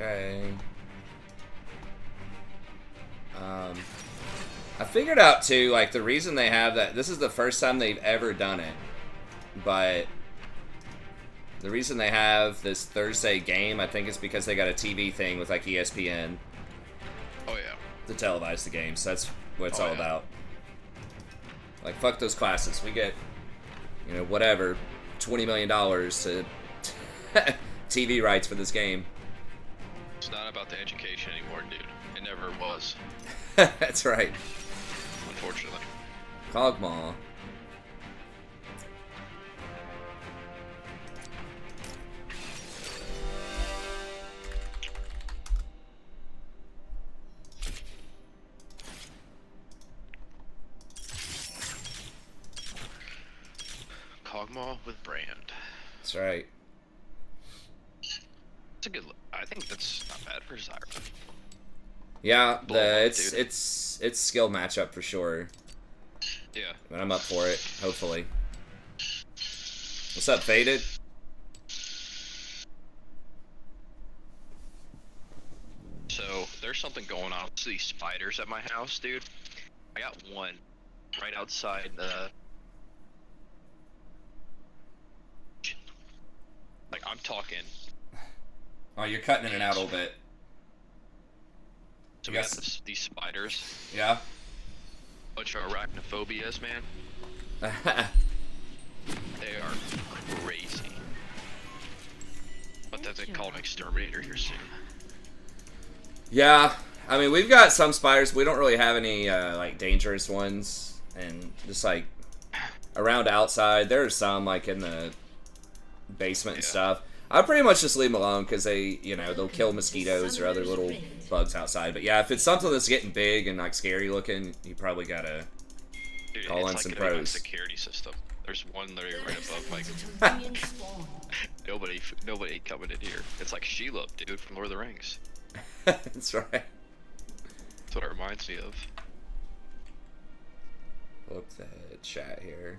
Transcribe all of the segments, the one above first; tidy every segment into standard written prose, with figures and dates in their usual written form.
Okay. I figured out too, like, the reason they have that, this is the first time they've ever done it, but the reason they have this Thursday game, I think it's because they got a TV thing with, like, ESPN. Oh, yeah. To televise the game, so that's what it's all about. Like, fuck those classes. We get, you know, whatever, $20 million to TV rights for this game. It's not about the education anymore, dude. It never was. That's right. Unfortunately. Cogmaw. Cogmaw with brand. That's right. It's a good. I think that's not bad for Zyra. Yeah, it's skill matchup for sure. Yeah. But I'm up for it, hopefully. What's up, Faded? So there's something going on with these spiders at my house, dude. I got one right outside the. Like, I'm talking. Oh, you're cutting in and out a little bit. So we got these spiders. Yeah. Bunch of arachnophobias, man. They are crazy. But that's they call an exterminator here soon. Yeah, I mean, we've got some spiders. We don't really have any, like, dangerous ones. And just, like, around outside, there are some, like, in the basement and stuff. I pretty much just leave them alone because they, you know, they'll kill mosquitoes or other little bugs outside. But yeah, if it's something that's getting big and like scary looking, you probably gotta call in some pros. It's like a security system. There's one literally right above like nobody coming in here. It's like Shelob, dude, from Lord of the Rings. That's right. That's what it reminds me of. Look the chat here.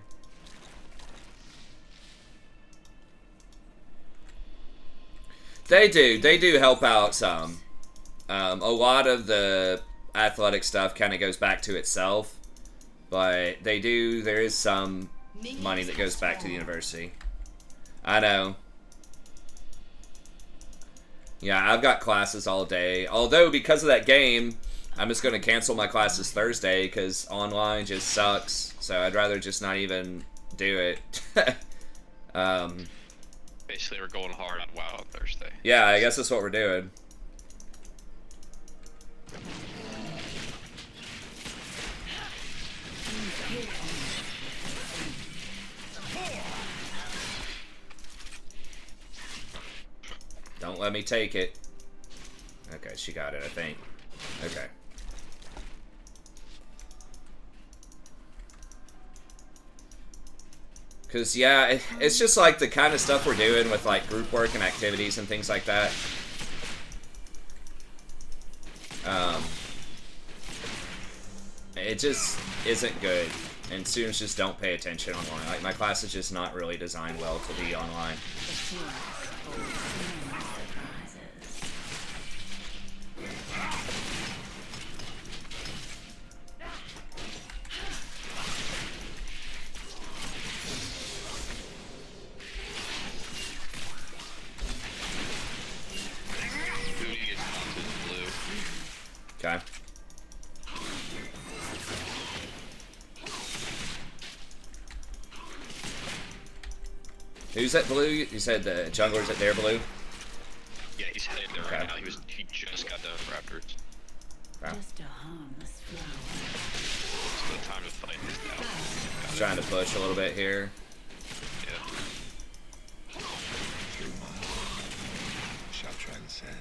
They do help out some. A lot of the athletic stuff kind of goes back to itself, but there is some money that goes back to the university. I know. Yeah, I've got classes all day. Although, because of that game, I'm just going to cancel my classes Thursday because online just sucks. So I'd rather just not even do it. Basically, we're going hard on WoW on Thursday. Yeah, I guess that's what we're doing. Don't let me take it. Okay, she got it, I think. Okay. Because, yeah, it's just like the kind of stuff we're doing with like group work and activities and things like that. It just isn't good. And students just don't pay attention online. Like, my class is just not really designed well to be online. Okay. Who's at blue? You said the jungler's at their blue? Yeah, he's headed there right now. He just got done with Raptors. Okay. Just a harmless flower. So the time to fight is now. Trying to push a little bit here. Yeah. Shall transcend.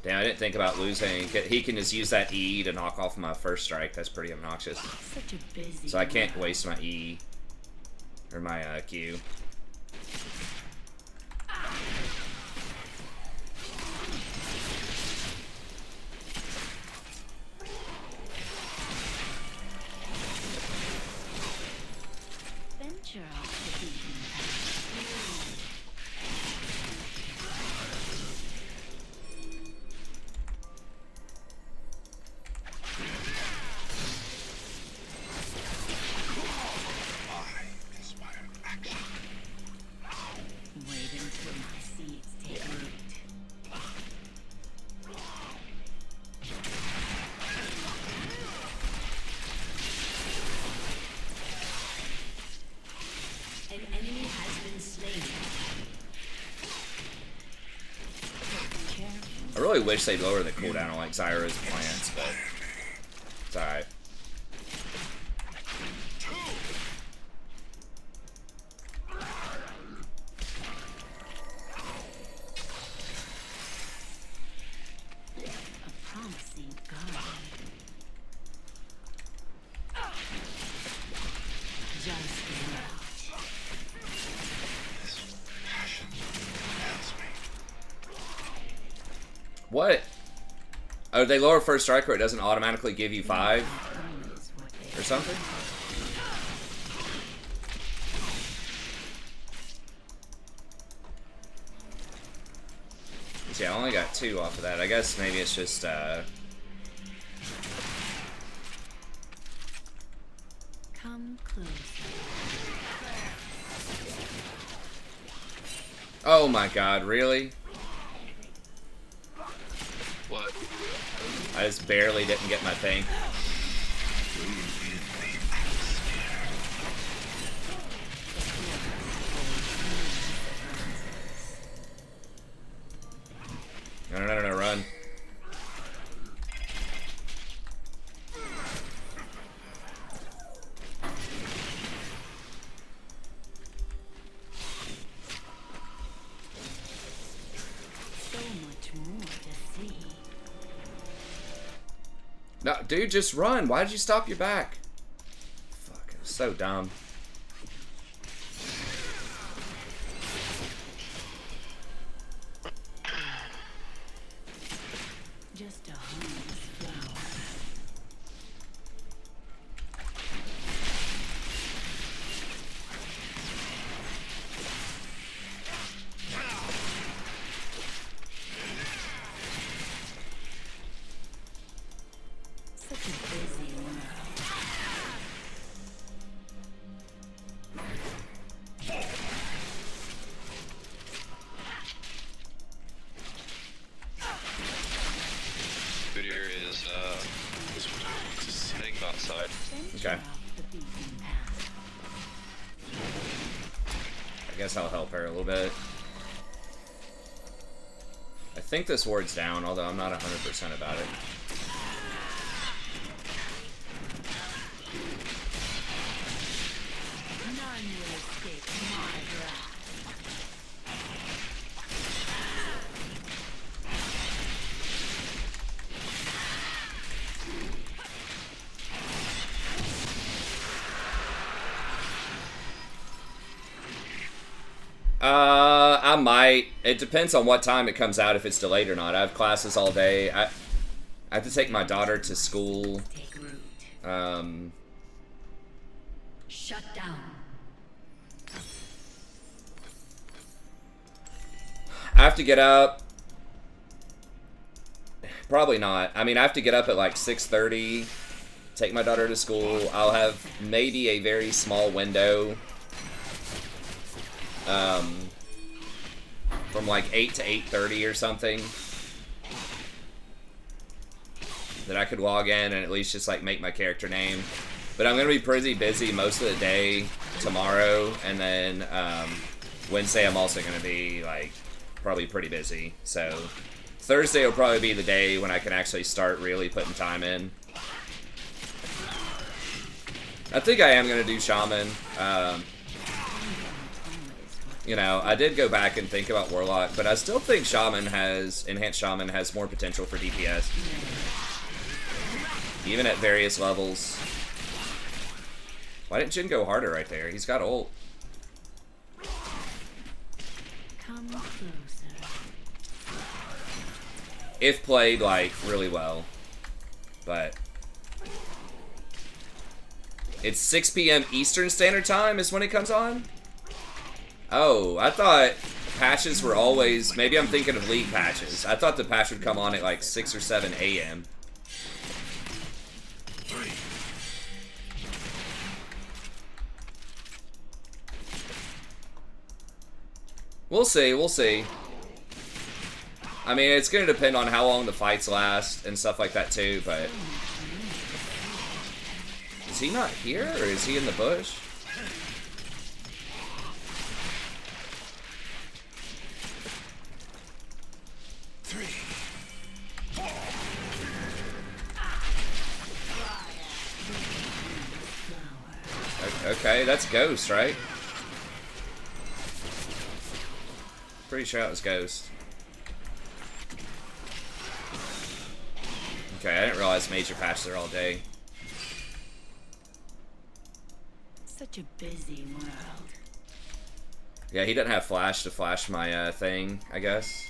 Damn, I didn't think about losing. He can just use that E to knock off my first strike. That's pretty obnoxious. Such a busy So I can't waste my E. Or my Q. venture off the beaten path. really wish they'd lower the cooldown on like Zyra's plants, but it's alright. A promising garden. Just enough. This passion compels me. What? Oh, they lower first strike where it doesn't automatically give you 5 Always what they or something? Yeah, I only got 2 off of that. I guess maybe it's just, come closer. oh my god, really? What? I just barely didn't get my thing. No, run. So much more to see. No, dude, just run. Why did you stop your back? Fuck, it's so dumb. Just a harmless flower. Such a busy world. Good here is heading outside. Venture Okay. off the beaten path. I guess I'll help her a little bit. I think this ward's down, although I'm not 100% about it. None will escape my wrath. I might. It depends on what time it comes out, if it's delayed or not. I have classes all day. I have to take my daughter to school. Take root. Shut down. I have to get up. Probably not. I mean, I have to get up at like 6:30, take my daughter to school. I'll have maybe a very small window from like 8 to 8:30 or something that I could log in and at least just like make my character name. But I'm gonna be pretty busy most of the day tomorrow, and then Wednesday I'm also gonna be like probably pretty busy. So Thursday will probably be the day when I can actually start really putting time in. I think I am gonna do Shaman. You know, I did go back and think about Warlock, but I still think Enhanced Shaman has more potential for DPS. Even at various levels. Why didn't Jin go harder right there? He's got ult. Come closer. If played, like, really well. But it's 6 p.m. Eastern Standard Time is when it comes on? Oh, I thought patches were always... Maybe I'm thinking of League patches. I thought the patch would come on at like 6 or 7 a.m. We'll see, we'll see. I mean, it's going to depend on how long the fights last and stuff like that too, but... Is he not here, or is he in the bush? Okay, that's Ghost, right? Pretty sure that was Ghost. Okay, I didn't realize major patches are all day. Such a busy world. Yeah, he doesn't have flash to flash my thing, I guess.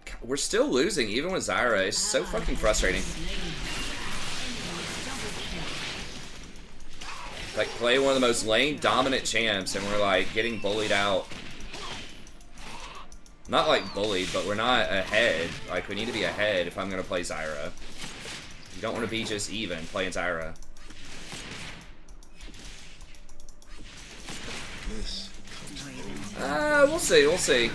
God, we're still losing, even with Zyra. It's so fucking frustrating. Like, play one of the most lane dominant champs, and we're like getting bullied out. Not like bullied, but we're not ahead. Like, we need to be ahead if I'm gonna play Zyra. You don't want to be just even playing Zyra. This We'll see, we'll see.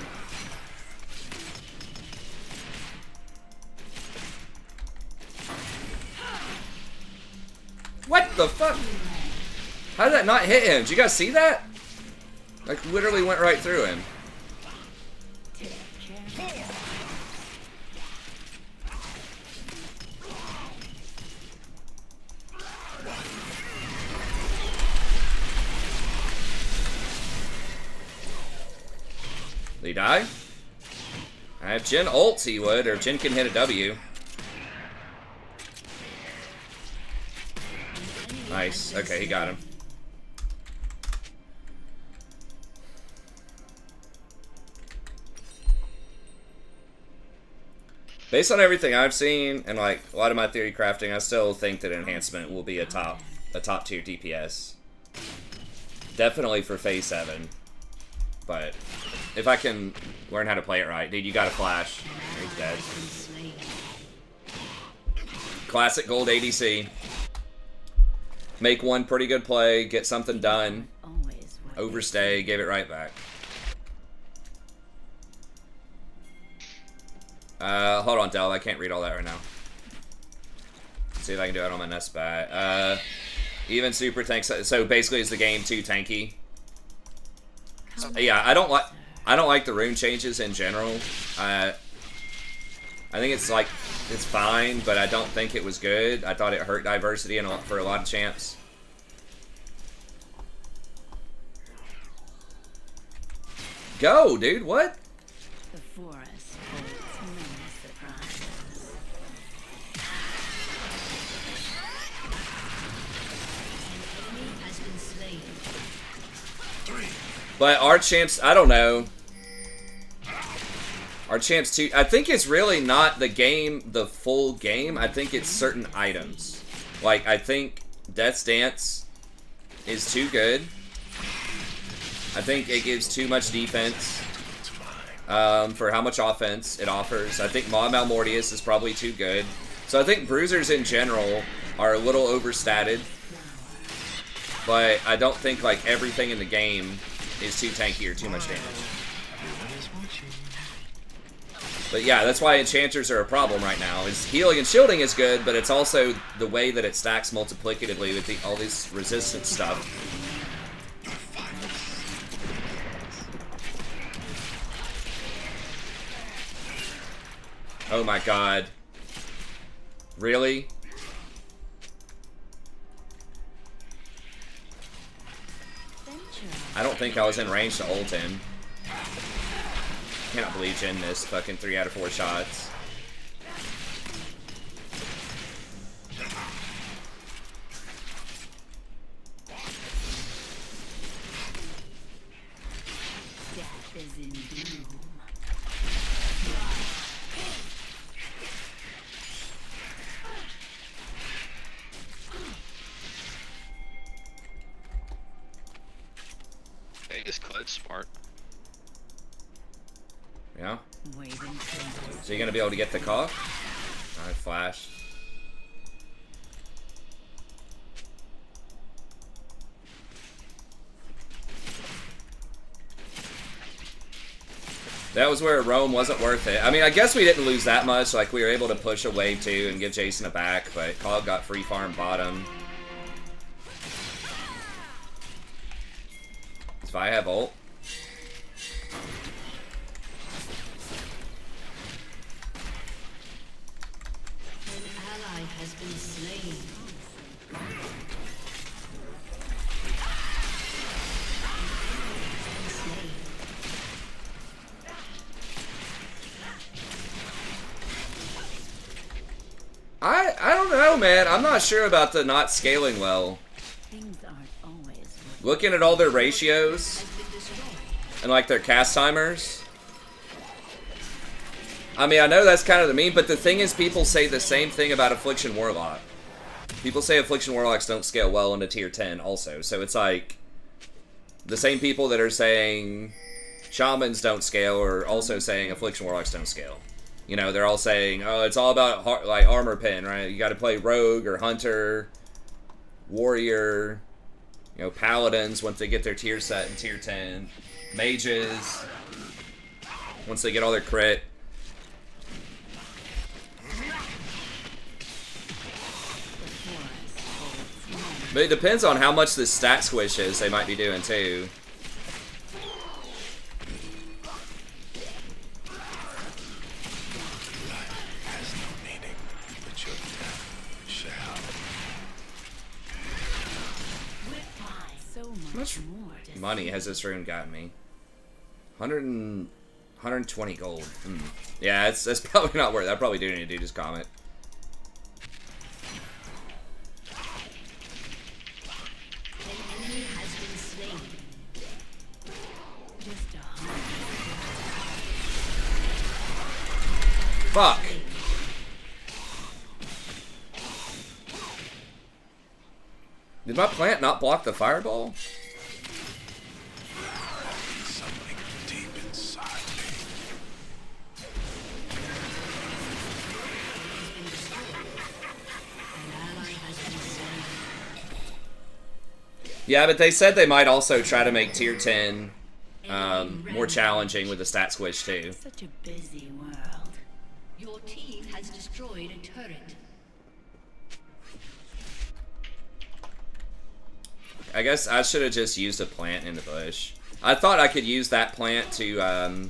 What the fuck? How did that not hit him? Did you guys see that? Like, literally went right through him. Take care. Did he die? If Jhin ults, he would, or if Jhin can hit a W. Nice. Okay, he got him. Based on everything I've seen and like a lot of my theory crafting, I still think that enhancement will be a top tier DPS. Definitely for phase 7. But if I can learn how to play it right, dude, you gotta flash. He's dead. Classic gold ADC. Make one pretty good play, get something done, Always what they overstay, give it right back. Hold on, Del. I can't read all that right now. Let's see if I can do it on my Nest bat. Even super tanks. So basically, is the game too tanky? Yeah, I don't like the rune changes in general. I think it's like it's fine, but I don't think it was good. I thought it hurt diversity for a lot of champs. Go, dude. What? The forest holds many surprises. An enemy has been slain. But our champs, I don't know. Our champs too. I think it's really not the game, the full game. I think it's certain items. Like, I think Death's Dance is too good. I think it gives too much defense for how much offense it offers. I think Maw Malmortius is probably too good. So I think bruisers in general are a little overstated. But I don't think like everything in the game is too tanky or too much damage. But yeah, that's why enchanters are a problem right now. Is healing and shielding is good, but it's also the way that it stacks multiplicatively with all this resistance stuff. Oh my god. Really? I don't think I was in range to ult him. Cannot believe Jhin missed fucking 3 out of 4 shots. Death is in bloom. Hey, this Cled's smart. Yeah? Waiting for So you're gonna be able to get the call? Alright, flash. That was where Rome wasn't worth it. I mean, I guess we didn't lose that much. Like, we were able to push a wave 2 and give Jason a back, but Cog got free farm bottom. If I have ult. An ally has been slain. I don't know, man. I'm not sure about the not scaling well. Things aren't always what Looking at all their ratios and like their cast timers. I mean, I know that's kind of the meme, but the thing is, people say the same thing about Affliction Warlock. People say Affliction Warlocks don't scale well into tier 10 also, so it's like the same people that are saying Shamans don't scale are also saying Affliction Warlocks don't scale. You know, they're all saying, oh, it's all about like armor pen, right? You got to play Rogue or Hunter, Warrior, you know, Paladins once they get their tier set in tier 10, Mages once they get all their crit. But it depends on how much the stat squishes they might be doing too. Has no meaning, but your death shall. so How much much more to money has this rune gotten me? 120 gold. Yeah, that's probably not worth it. I probably do need to do just comment. Fuck. Did my plant not block the fireball? Something deep inside me. Yeah, but they said they might also try to make tier 10 more challenging with the stat squish too. such a busy world. Your team has destroyed a turret. I guess I should have just used a plant in the bush. I thought I could use that plant to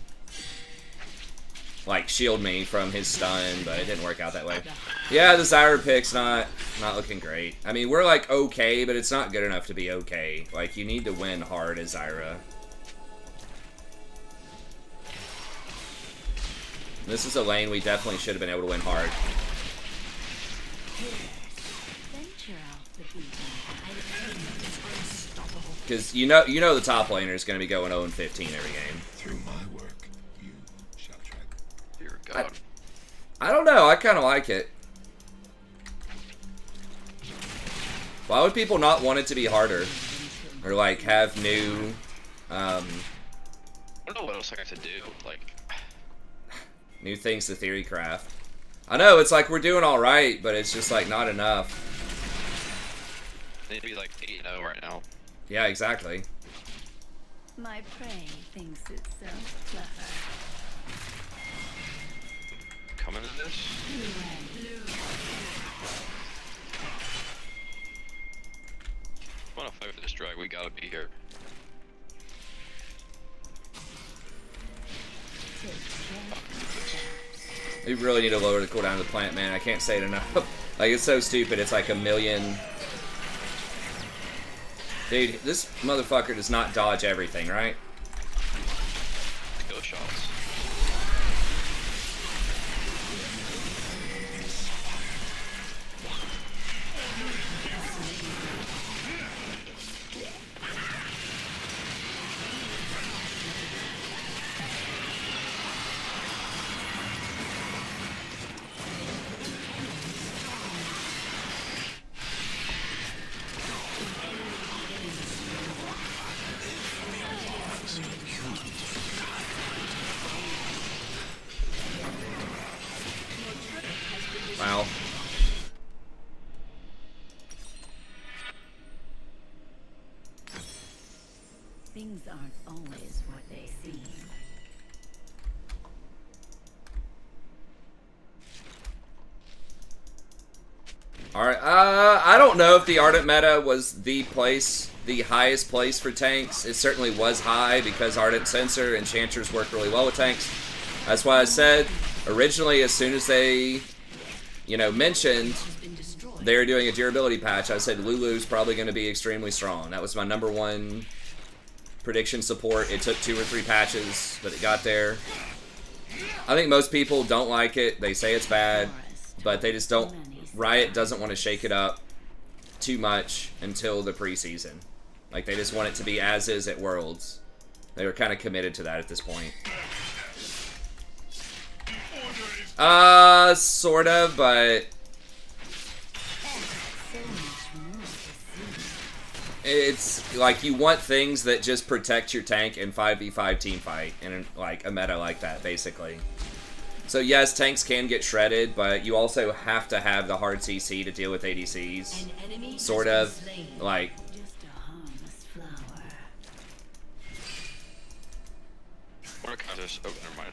like shield me from his stun, but it didn't work out that way. Yeah, the Zyra pick's not looking great. I mean, we're like okay, but it's not good enough to be okay. Like, you need to win hard as Zyra. This is a lane we definitely should have been able to win hard. Venture off the beaten Because you know the top laner is going to be going 0-15 every game. Through my work, you shall tread. Dear God. I don't know. I kind of like it. Why would people not want it to be harder? Or, like, have new, I don't know what else I got to do. Like, new things to theory craft. I know, it's like we're doing alright, but it's just, like, not enough. they need to be like 8-0 right now. Yeah, exactly. My prey thinks it's so clever. Come into this. I want to fight for this drag. We gotta be here. We really need to lower the cooldown of the plant, man. I can't say it enough. Like, it's so stupid. It's like a million... Dude, this motherfucker does not dodge everything, right? Go shots. Wow. Things aren't always what they seem. Alright, I don't know if the Ardent meta was the highest place for tanks. It certainly was high because Ardent Sensor and Enchantress work really well with tanks. That's why I said, originally, as soon as they, you know, mentioned they were doing a durability patch, I said Lulu's probably going to be extremely strong. That was my #1 prediction support. It took 2 or 3 patches, but it got there. I think most people don't like it. They say it's bad, but they just don't Riot doesn't want to shake it up too much until the preseason. Like, they just want it to be as is at Worlds. They were kind of committed to that at this point. Sort of, but it's like you want things that just protect your tank in 5v5 team fight in like a meta like that, basically. So yes, tanks can get shredded, but you also have to have the hard CC to deal with ADCs. Sort of, like. Just a harmless flower. Rakan just. Oh, never mind.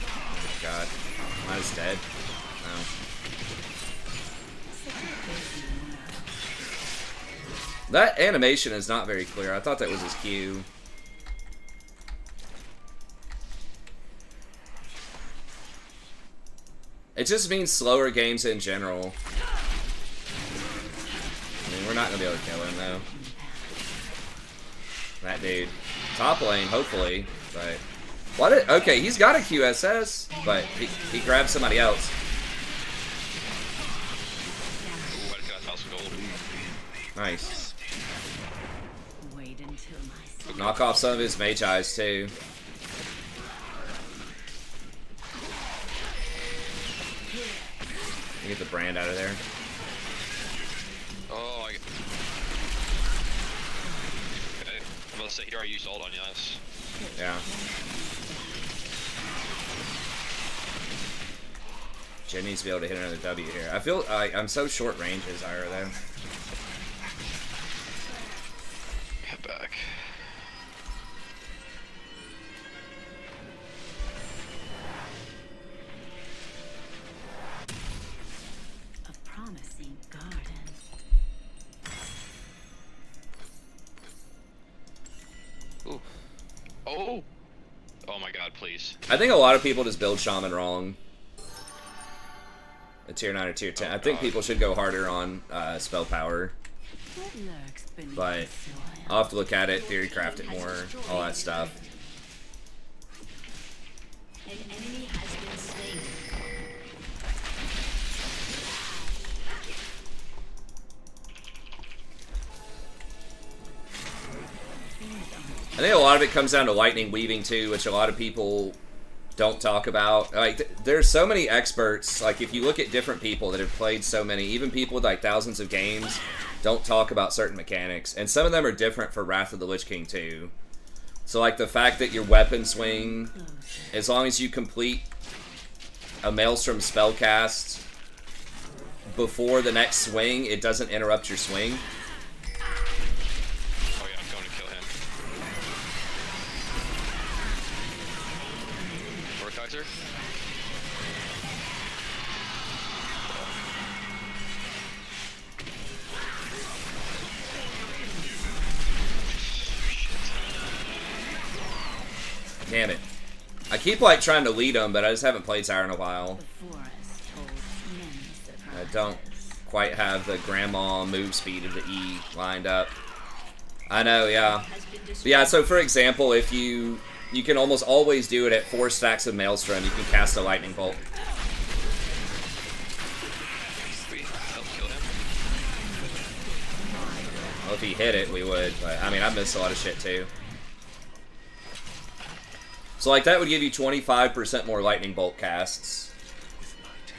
Oh my god, mine's dead. Oh. That animation is not very clear. I thought that was his Q. It just means slower games in general. I mean, we're not gonna be able to kill him though. That dude. Top lane, hopefully, but what? Okay, he's got a QSS, but he grabbed somebody else. Ooh, I got house gold. Nice. Wait until my Knock off some of his mage eyes too. Get the brand out of there. Oh, okay. I'm about to say, here I used ult on Yas. Yeah. Jen needs to be able to hit another W here. I feel like I'm so short range as Ira though. Head back. a promising garden. Ooh. Oh! Oh my god, please. I think a lot of people just build Shaman wrong. A tier 9 or tier 10. I think people should go harder on spell power. What lurks beneath But the soil? I'll have to look at it, theory craft it more, all that stuff. An enemy has been slain. I think a lot of it comes down to lightning weaving too, which a lot of people don't talk about. Like, there's so many experts. Like, if you look at different people that have played so many, even people with like thousands of games, don't talk about certain mechanics. And some of them are different for Wrath of the Lich King too. So like the fact that your weapon swing, as long as you complete a Maelstrom spellcast before the next swing, it doesn't interrupt your swing. Oh yeah, I'm going to kill him. Mordekaiser? Damn it. I keep like trying to lead them, but I just haven't played Tower in a while. The forest holds many I surprises. don't quite have the grandma move speed of the E lined up. I know, yeah. Has been destroyed. Yeah, so for example, if you can almost always do it at 4 stacks of Maelstrom, you can cast a lightning bolt. Wait, help kill him? Well, if he hit it, we would, but I mean, I missed a lot of shit too. So like that would give you 25% more lightning bolt casts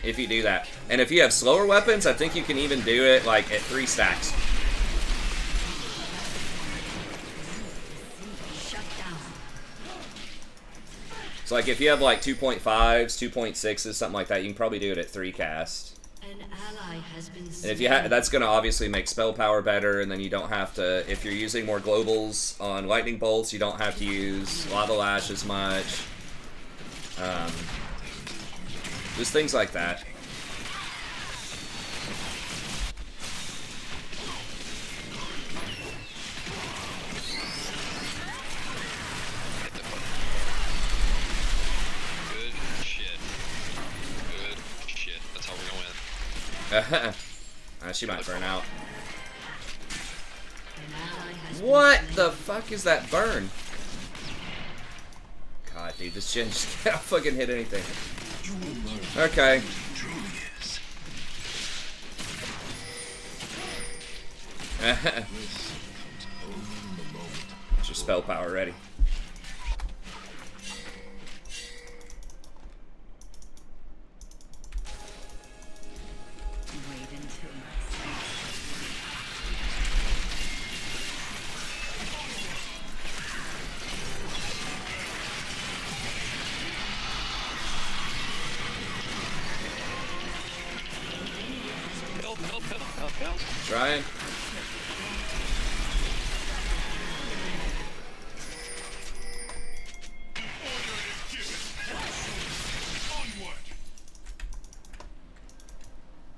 if you do that. And if you have slower weapons, I think you can even do it like at 3 stacks. Shut down. So like if you have like 2.5s, 2.6s, something like that, you can probably do it at 3 cast. An ally has been And slain. if you that's going to obviously make spell power better, and then you don't have to, if you're using more globals on lightning bolts, you don't have to use lava lash as much. Just things like that. Good shit. Good shit. That's how we're gonna win. She might burn out. An ally has been What slain. the fuck is that burn? God, God, dude, this Jhin just can't fucking hit anything. Okay. What's your spell power ready? Wait until Help. Trying.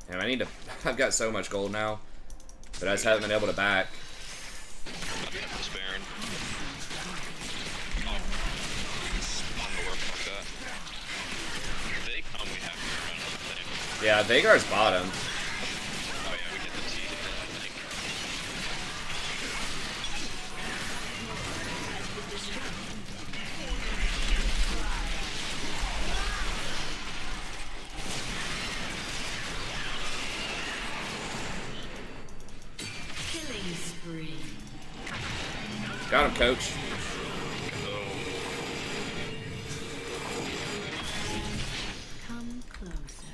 Damn, I need to. I've got so much gold now, but I just haven't been able to back. I'm despairing. Oh. I'm gonna work like that. If they come, we have to run on the thing. Yeah, Vagar's bottom. Oh yeah, we get the T then, I think. Killing spree. Got him, coach. come closer.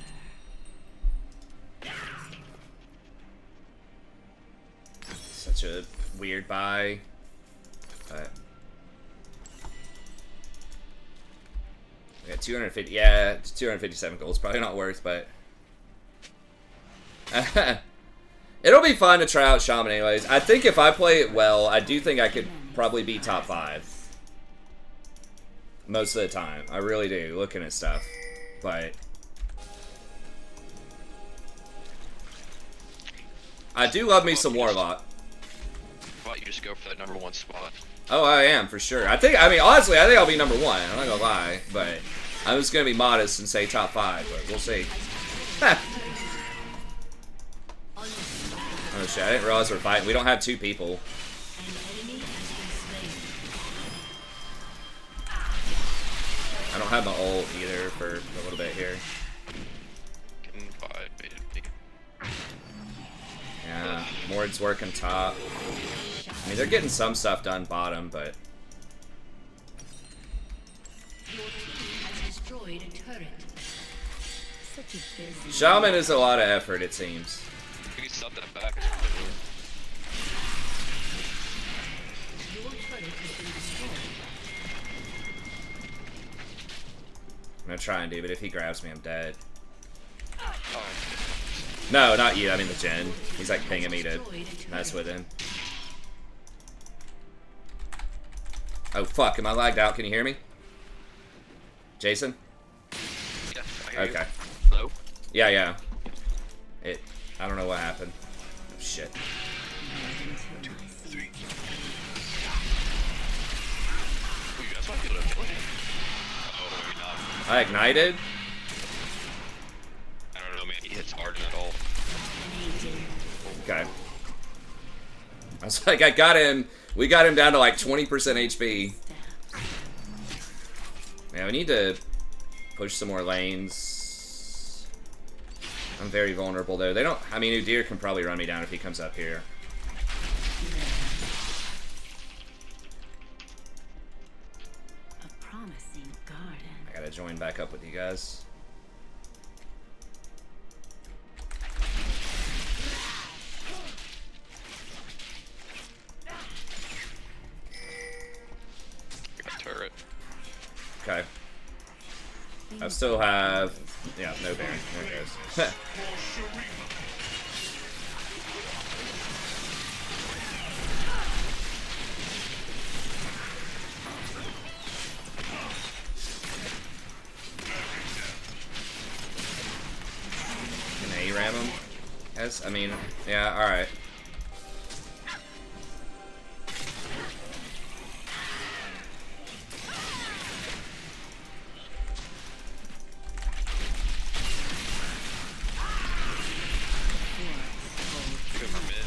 Such a weird buy. But I got 250. Yeah, 257 gold. It's probably not worth, but it'll be fun to try out Shaman anyways. I think if I play it well, I do think I could probably be top 5 most of the time. I really do, looking at stuff. But I do love me some Warlock. Why don't you just go for that #1 spot? Oh, I am, for sure. I mean, honestly, I think I'll be #1. I'm not gonna lie. But I'm just gonna be modest and say top 5, but we'll see. Oh shit, I didn't realize we're fighting. We don't have 2 people. I don't have my ult either for a little bit here. Getting by baited big. Yeah, Mord's working top. I mean, they're getting some stuff done bottom, but Your team has destroyed a turret. Such a busy. Shaman is a lot of effort, it seems. We can stop that back. Your turret has been destroyed. I'm gonna try and do, but if he grabs me, I'm dead. Oh, No, not you, I mean the Jhin. He's like pinging me to mess with him. Oh fuck, am I lagged out? Can you hear me? Jason? yeah. I hear you. Okay. Hello? Yeah. I don't know what happened. Oh, shit. 2, 3. Ooh, you guys might be able to kill him. Oh, maybe not. I ignited? I don't know, man. He hits hard at all. Okay. I was like, I got him. We got him down to like 20% HP. Man, we need to push some more lanes. I'm very vulnerable though. They don't. I mean, Udyr can probably run me down if he comes up here. A promising garden. I gotta join back up with you guys. Got a turret. Okay. I still have. Yeah, no Baron. There it goes. Can A-ram him? Yes, I mean, yeah, alright. Good for mid.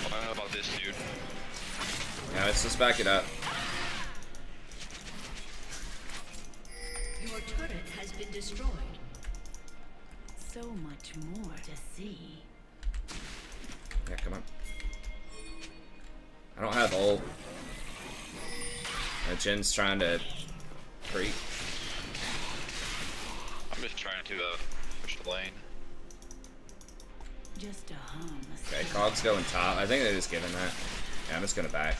Oh, I don't know about this. Let's just back it up. Your turret has been destroyed. So much more to see. Yeah, come on. I don't have ult. Jin's trying to creep. I'm just trying to push the lane. Just a hum. Okay, Cog's going top. I think they're just giving that. Yeah, I'm just gonna back.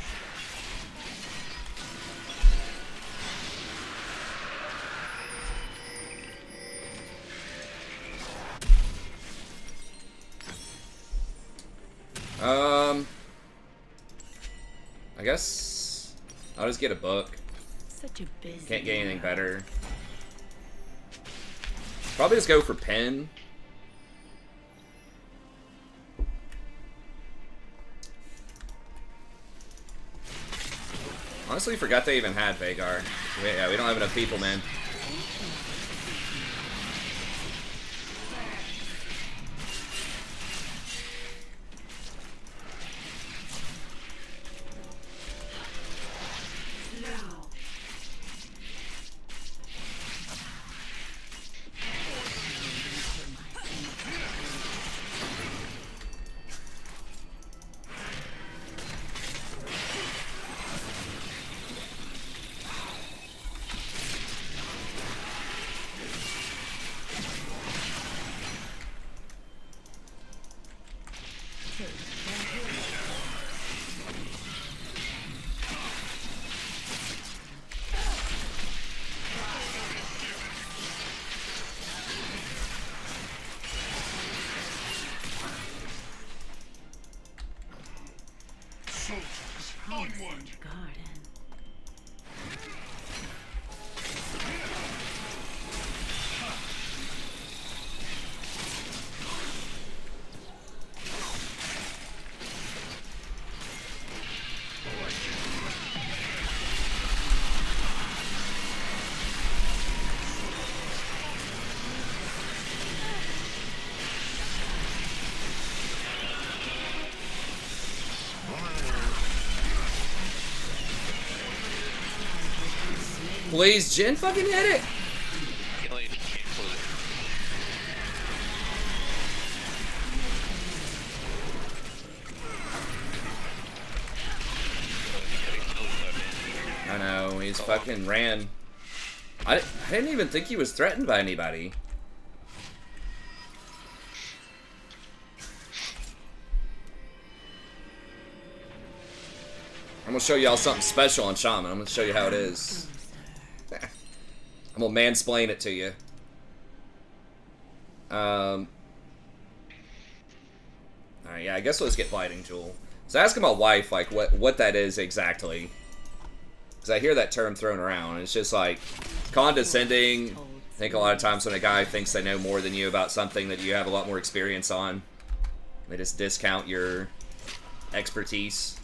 I guess I'll just get a book. Such a busy. Can't get anything world. better. Probably just go for pin. Honestly, forgot they even had Vagar. Yeah, we don't have enough people, man. Garden. Please, Jin, fucking hit it! Kill it if you can't close it. I know, he's fucking ran. I didn't even think he was threatened by anybody. I'm gonna show y'all something special on Shaman. I'm gonna show you how it is. I'm gonna mansplain it to you. Alright, yeah, I guess let's get Blighting Jewel. So ask my wife, like, what that is exactly. Because I hear that term thrown around. It's just, like, condescending. I think a lot of times when a guy thinks they know more than you about something that you have a lot more experience on, they just discount your expertise.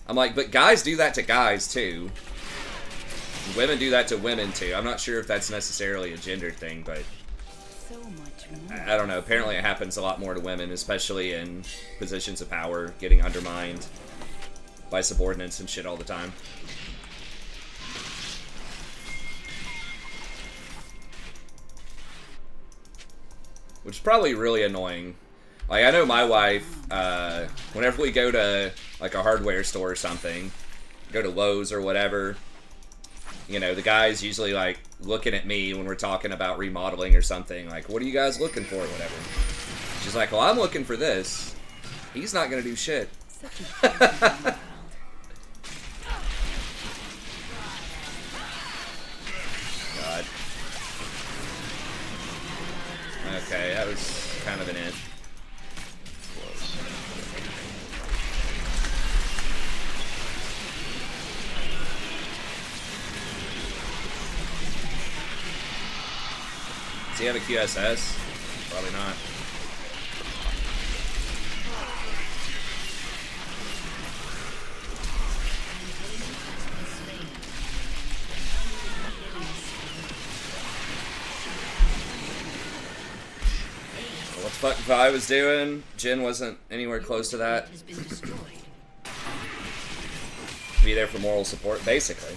I'm like, but guys do that to guys, too. Women do that to women, too. I'm not sure if that's necessarily a gendered thing, but So much more. I don't know. Apparently it happens a lot more to women, especially in positions of power, getting undermined by subordinates and shit all the time. Which is probably really annoying. Like, I know my wife, whenever we go to, like, a hardware store or something, go to Lowe's or whatever, you know, the guy's usually, like, looking at me when we're talking about remodeling or something, like, what are you guys looking for or whatever. She's like, well, I'm looking for this. He's not gonna do shit. Such a busy world. God. Okay, that was kind of an int. Does he have a QSS? Probably not. What the fuck I was doing? Jin wasn't anywhere close to that. Has been destroyed. Be there for moral support, basically.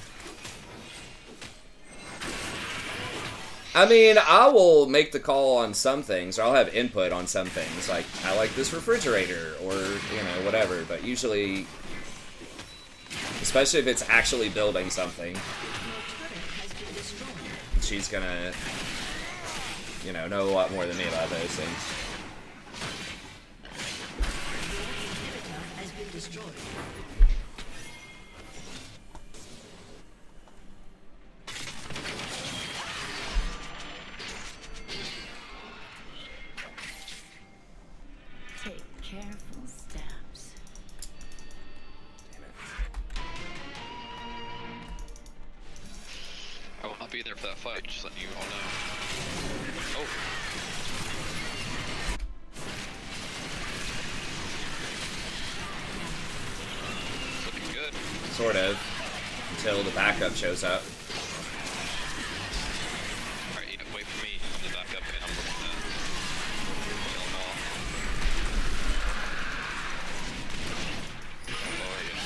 I mean, I will make the call on some things, or I'll have input on some things. Like, I like this refrigerator, or, you know, whatever. But usually, especially if it's actually building something, she's gonna, you know a lot more than me about those things. Has been destroyed. Take careful steps. I will not be there for that fight, just letting you all know. Oh. Looking good. Sort of. Until the backup shows up. Alright, yeah, wait for me. I'm the backup and I'm looking to kill them all. Oh, yeah.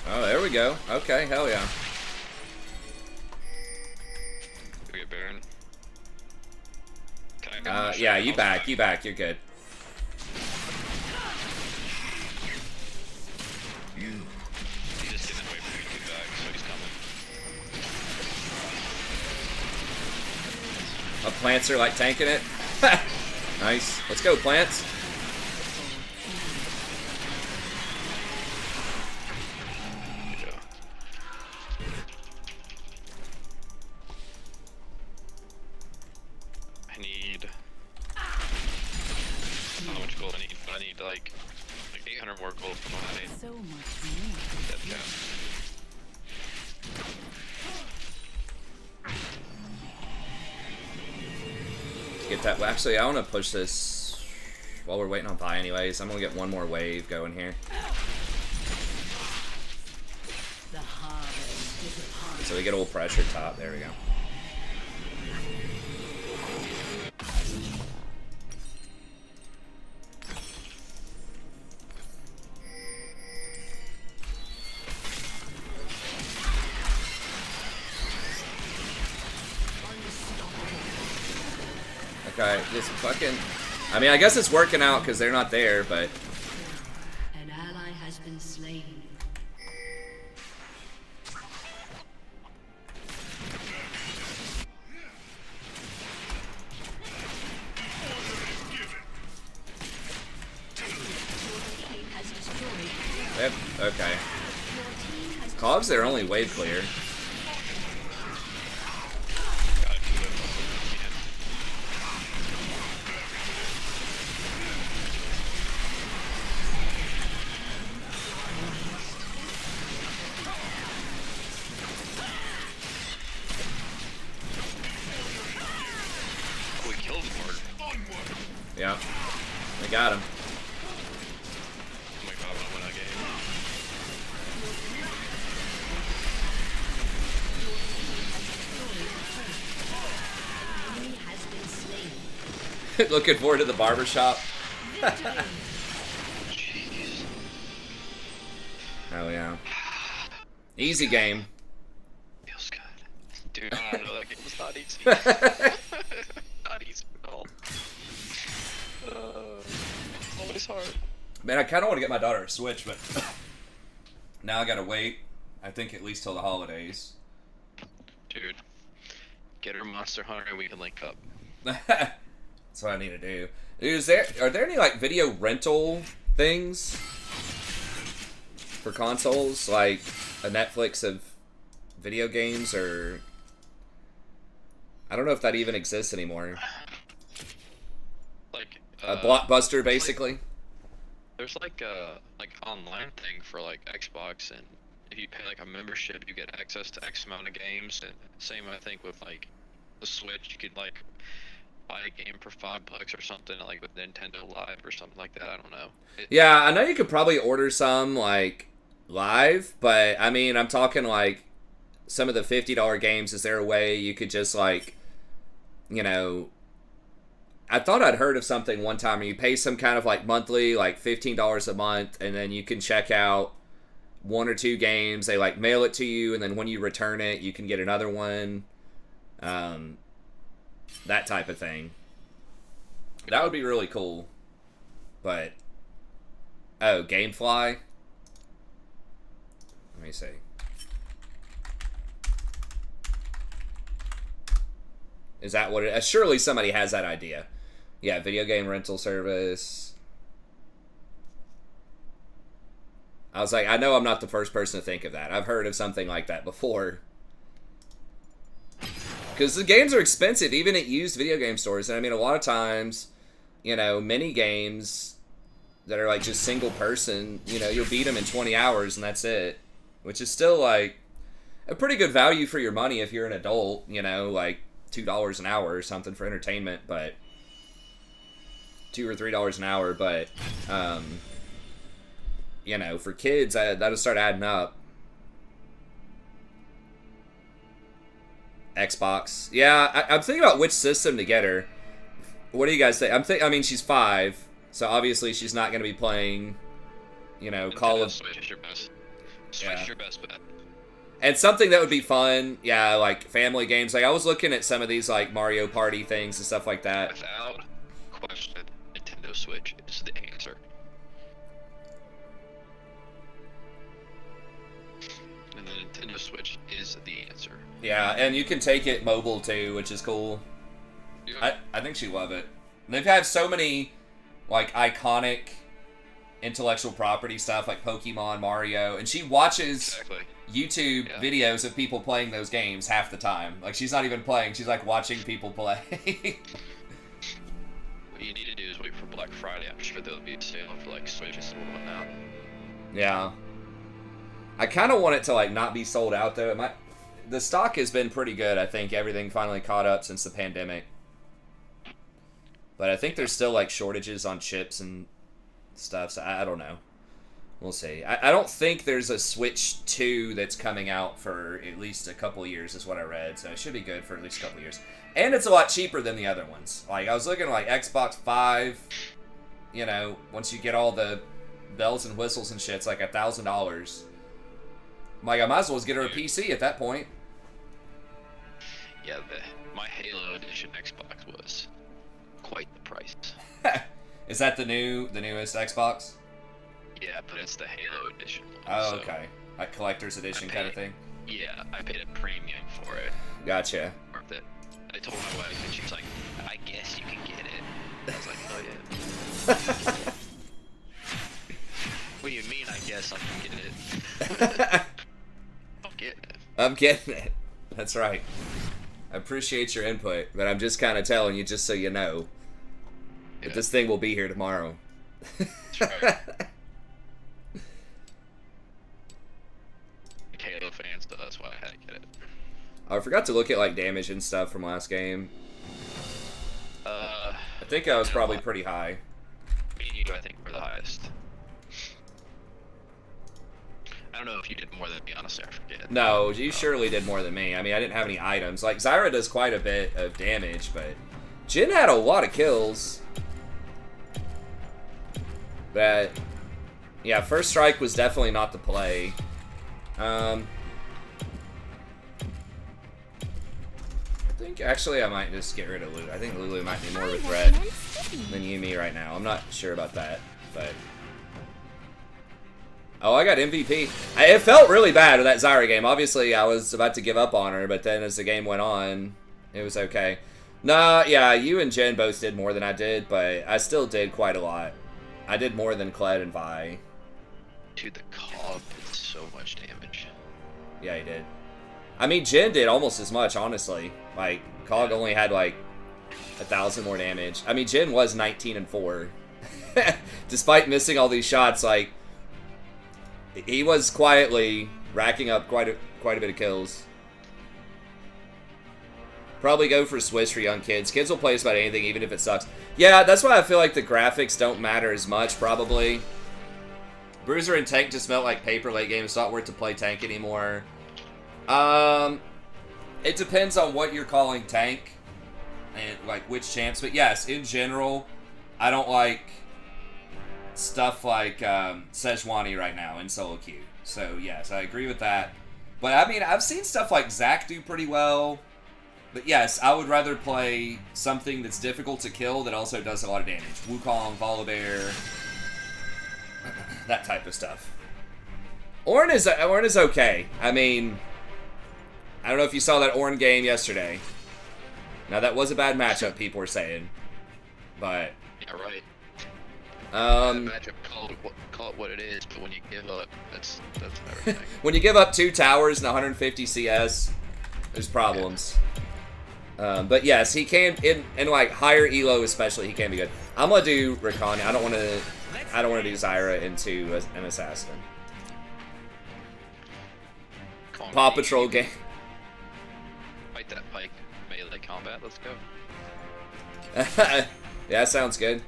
Oh, there we go. Okay, hell yeah. Do we get Baron? Can I get Yeah, you back, you're good. He's just getting away from me too back, so he's coming. Plants are like tanking it. Nice. Let's go, plants. Good job. I need... I don't know how much gold I need, but I need like 800 more gold for what I need. So much more. Death cap. Get that. Well, actually, I want to push this while we're waiting on pie anyways. I'm going to get one more wave going here. The harvest is upon So we get a little pressure top. There we go. Okay, just fucking... I mean, I guess it's working out because they're not there, but... An ally has been slain. Team has destroyed. Yep, okay. Cogs, they're only wave clear. Gotta do it. Oh, we killed Lord. Yeah. They got him. Oh my god, I wanna win that game. Enemy has been slain. Looking forward to the barbershop. Jeez. Oh, yeah. Easy game. Feels good. Dude, I don't know, that game was not easy. Not easy at all. Always hard. Man, I kind of want to get my daughter a Switch, but now I gotta wait. I think at least till the holidays. Dude, get her Monster Hunter and we can link up. That's what I need to do. Are there any like video rental things for consoles, like a Netflix of video games, or I don't know if that even exists anymore. Like A Blockbuster, basically. There's like a online thing for like Xbox, and if you pay like a membership, you get access to X amount of games. And same, I think, with like the Switch, you could like buy a game for $5 or something, like with Nintendo Live or something like that. I don't know. Yeah, I know you could probably order some like live, but I mean, I'm talking like some of the $50 games. Is there a way you could just like you know, I thought I'd heard of something one time where you pay some kind of like monthly, like $15 a month, and then you can check out 1 or 2 games. They like mail it to you, and then when you return it, you can get another one. That type of thing. That would be really cool. But GameFly. Let me see. Is that what it? Surely somebody has that idea. Yeah, video game rental service. I was like, I know I'm not the first person to think of that. I've heard of something like that before. Because the games are expensive, even at used video game stores. And I mean, a lot of times, you know, mini games that are like just single person, you know, you'll beat them in 20 hours and that's it. Which is still like a pretty good value for your money if you're an adult, you know, like $2 an hour or something for entertainment, but $2 or $3 an hour, but you know, for kids, that'll start adding up. Xbox, yeah, I'm thinking about which system to get her. What do you guys think? I mean, she's 5, so obviously she's not going to be playing, you know, Call of. Switch is your best. Switch is your best bet. And something that would be fun, yeah, like family games. Like I was looking at some of these like Mario Party things and stuff like that. Without question, Nintendo Switch is the answer. And the Nintendo Switch is the answer. Yeah, and you can take it mobile too, which is cool. Yeah. I think she'd love it. They've had so many like iconic intellectual property stuff like Pokemon, Mario, and she watches YouTube videos of people playing those games half the time. Like she's not even playing, she's like watching people play. What you need to do is wait for Black Friday. I'm sure there'll be a sale for like Switches and whatnot. Yeah. I kind of want it to like not be sold out though. The stock has been pretty good. I think everything finally caught up since the pandemic. But I think there's still like shortages on chips and stuff, so I don't know. We'll see. I don't think there's a Switch 2 that's coming out for at least a couple years, is what I read, so it should be good for at least a couple years. And it's a lot cheaper than the other ones. Like, I was looking at like Xbox 5, you know, once you get all the bells and whistles and shit, it's like $1,000. I'm like, I might as well just get her a PC at that point. Yeah, my Halo Edition Xbox was quite the price. Is that the newest Xbox? Yeah, but it's the Halo Edition one. Oh, so okay. Like collector's edition kind of thing? Yeah, I paid a premium for it. Gotcha. Worth it. I told my wife and she's like, I guess you can get it. I was like, oh yeah. What do you mean I guess I can get it? I'm getting it. I'm getting it. That's right. I appreciate your input, but I'm just kind of telling you just so you know. Yeah. That this thing will be here tomorrow. That's right. Halo fans, so that's why I had to get it. I forgot to look at like damage and stuff from last game. I think I was probably pretty high. Me and you, I think, were the highest. I don't know if you did more than me, honestly, I forget. No, you surely did more than me. I mean, I didn't have any items. Like, Zyra does quite a bit of damage, but Jin had a lot of kills. But, yeah, First Strike was definitely not the play. I think, actually, I might just get rid of Lulu. I think Lulu might be more of a threat than Yuumi right now. I'm not sure about that, but... Oh, I got MVP. It felt really bad with that Zyra game. Obviously, I was about to give up on her, but then as the game went on, it was okay. Nah, yeah, you and Jen both did more than I did, but I still did quite a lot. I did more than Kled and Vi. Dude, the Cog did so much damage. Yeah, he did. I mean, Jen did almost as much, honestly. Like, Cog only had, like, 1,000 more damage. I mean, Jen was 19-4. Despite missing all these shots, like... He was quietly racking up quite a bit of kills. Probably go for Switch for young kids. Kids will play just about anything, even if it sucks. Yeah, that's why I feel like the graphics don't matter as much, probably. Bruiser and Tank just felt like paper late game. It's not worth to play Tank anymore. It depends on what you're calling Tank. and like which champs. But yes, in general, I don't like stuff like Sejuani right now in solo queue. So yes, I agree with that. But I mean, I've seen stuff like Zac do pretty well. But yes, I would rather play something that's difficult to kill that also does a lot of damage. Wukong, Volibear, that type of stuff. Ornn is okay. I mean, I don't know if you saw that Ornn game yesterday. Now that was a bad matchup, people were saying, but Yeah, right. Matchup, call it what it is, but when you give up, that's everything. when you give up 2 towers and 150 CS, there's problems. But yes, he can in like higher elo especially. He can be good. I'm gonna do Rakan. I don't want to do Zyra into an assassin. Paw Patrol game. Fight that Pike melee combat. Let's go. Yeah, that sounds good.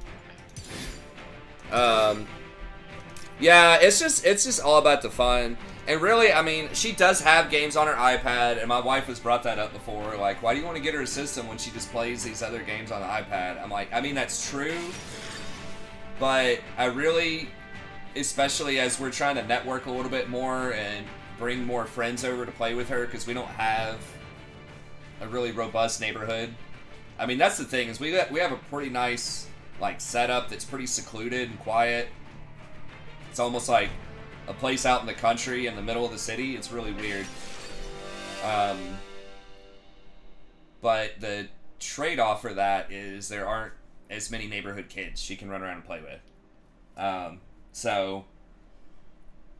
Yeah, it's just all about the fun. And really, I mean, she does have games on her iPad, and my wife has brought that up before. Like, why do you want to get her a system when she just plays these other games on the iPad? I'm like, I mean, that's true, but I really, especially as we're trying to network a little bit more and bring more friends over to play with her, because we don't have a really robust neighborhood. I mean, that's the thing, is we have a pretty nice, like, setup that's pretty secluded and quiet. It's almost like a place out in the country in the middle of the city. It's really weird. But the trade-off for that is there aren't as many neighborhood kids she can run around and play with. So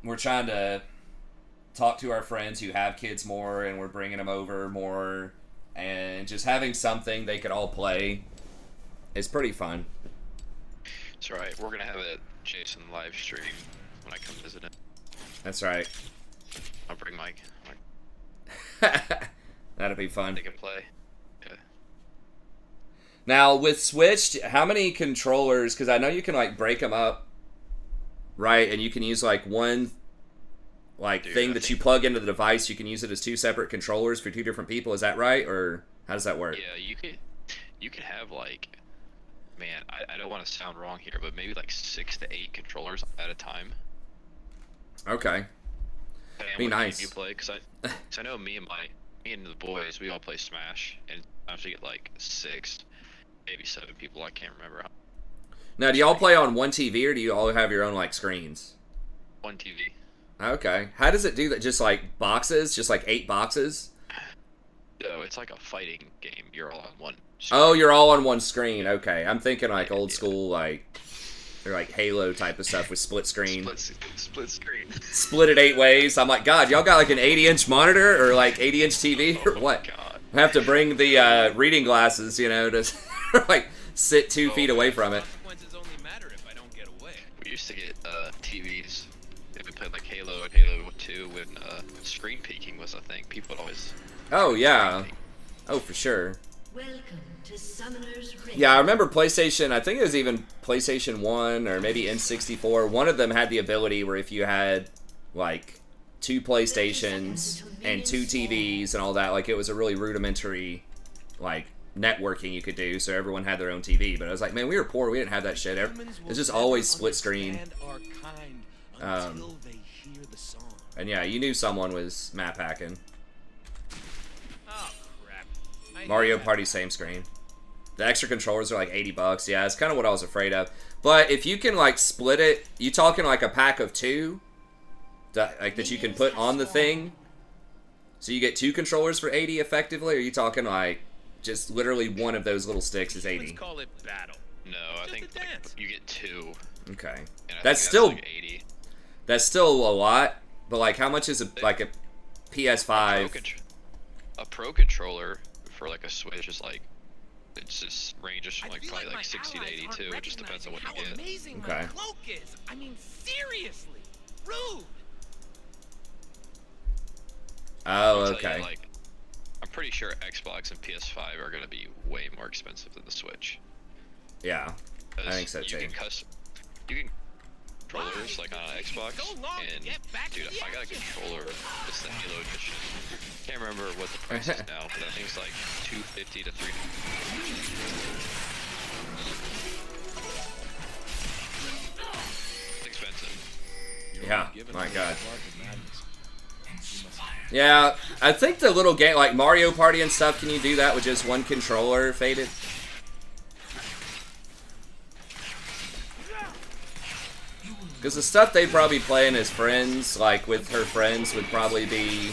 we're trying to talk to our friends who have kids more, and we're bringing them over more, and just having something they could all play is pretty fun. That's right. We're gonna have a Jason live stream when I come visit him. That's right. I'll bring Mike. That'll be fun. They can play. Yeah. Now, with Switch, how many controllers, because I know you can, like, break them up, right? And you can use, like, one, like, thing that you plug into the device. You can use it as 2 separate controllers for 2 different people. Is that right? Or how does that work? Yeah, you could have, like, man, I don't want to sound wrong here, but maybe, like, 6 to 8 controllers at a time. Okay. Be nice. You play, because I know me and the boys, we all play Smash, and I actually get, like, 6, maybe 7 people. I can't remember. Now, do y'all play on one TV, or do you all have your own, like, screens? One TV. Okay. How does it do that? Just, like, boxes? Just, like, 8 boxes? No, it's like a fighting game. You're all on one screen. Oh, you're all on one screen. Okay. I'm thinking, like, old school, like, or, like, Halo type of stuff with split screen. Split screen. Split it 8 ways. I'm like, God, y'all got, like, an 80-inch monitor or, like, 80-inch TV or what? God. I have to bring the reading glasses, you know, to, like, sit 2 feet away from it. Consequences only matter if I don't get away. We used to get TVs. If we played like Halo and Halo 2 when screen peeking was a thing. People would always. Oh, yeah. Oh, for sure. Welcome to Summoner's Rift. Yeah, I remember PlayStation, I think it was even PlayStation 1 or maybe N64. One of them had the ability where if you had, like, 2 PlayStations and 2 TVs and all that, like, it was a really rudimentary, like, networking you could do, so everyone had their own TV. But I was like, man, we were poor, we didn't have that shit. It was just always split screen. And yeah, you knew someone was map hacking. Oh, crap. Mario Party, same screen. The extra controllers are like $80. Yeah, it's kind of what I was afraid of. But if you can, like, split it, you talking like a pack of 2, that you can put on the thing, so you get 2 controllers for 80 effectively, or are you talking like just literally one of those little sticks is 80? Let's call it battle. No, I think like, you get 2. Okay, And that's still like 80. That's still a lot. But like, how much is like a PS5? A pro controller for like a Switch is like, it's just ranges from like probably like 60 to 82. It just depends on what you get. Amazing Okay. my cloak is. I mean, seriously, rude. Oh, I'll tell okay. you, like, I'm pretty sure Xbox and PS5 are gonna be way more expensive than the Switch. Yeah, I think so You too. can controllers, like on an Xbox, and dude, if I got a controller, it's the Halo edition. Can't remember what the price is now, but I think it's like $250 to $300. It's expensive. Yeah, my god. Yeah, I think the little game, like Mario Party and stuff, can you do that with just one controller, Faded? Because the stuff they'd probably playing as friends, like with her friends, would probably be...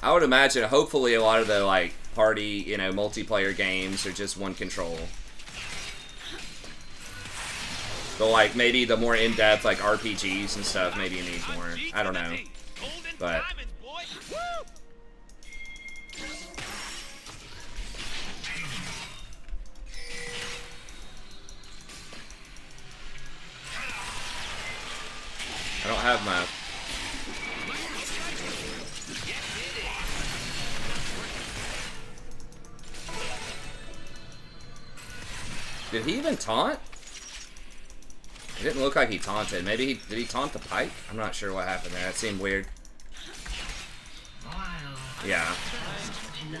I would imagine, hopefully, a lot of the, like, party, you know, multiplayer games are just one control. But, like, maybe the more in-depth, like, RPGs and stuff, maybe you need more. I don't know. But... I don't have my... Did he even taunt? It didn't look like he taunted. Maybe did he taunt the Pike? I'm not sure what happened there. That seemed weird. Yeah.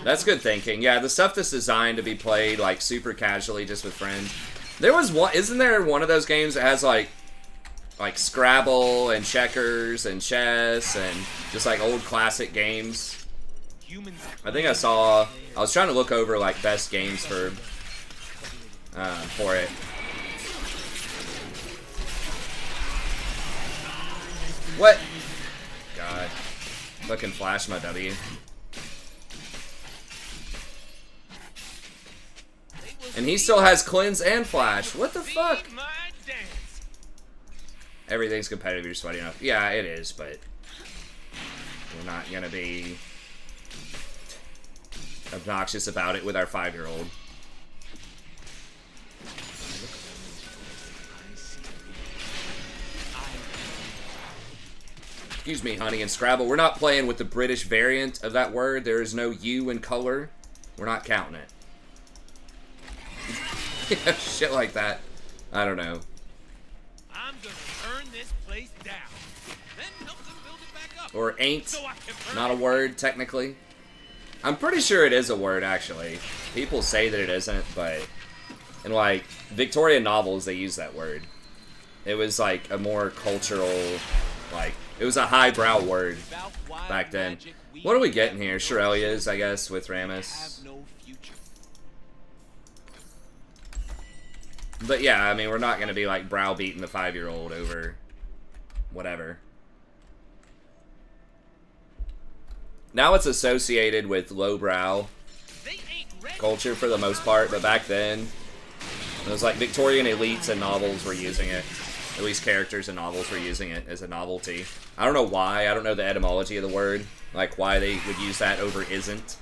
That's good thinking. Yeah, the stuff that's designed to be played like super casually just with friends. There was one, isn't there one of those games that has like Scrabble and checkers and chess and just like old classic games? I think I was trying to look over like best games for it. What? God. Fucking flash my W. And he still has cleanse and flash. What the fuck? Everything's competitive, you're sweating enough. Yeah, it is, but we're not gonna be obnoxious about it with our 5-year-old. Excuse me, honey, in Scrabble. We're not playing with the British variant of that word. There is no U in color. We're not counting it. Yeah, shit like that. I don't know. I'm gonna turn this place down. Then help them build it back up. Or ain't. Not a word, technically. I'm pretty sure it is a word, actually. People say that it isn't, but... in, like, Victorian novels, they use that word. It was, like, a more cultural, like... it was a highbrow word back then. What are we getting here? Shirelias, I guess, with Rammus. But yeah, I mean, we're not going to be like browbeating the 5-year-old over whatever. Now it's associated with lowbrow culture for the most part, but back then it was like Victorian elites and novels were using it. At least characters in novels were using it as a novelty. I don't know why. I don't know the etymology of the word, like why they would use that over isn't,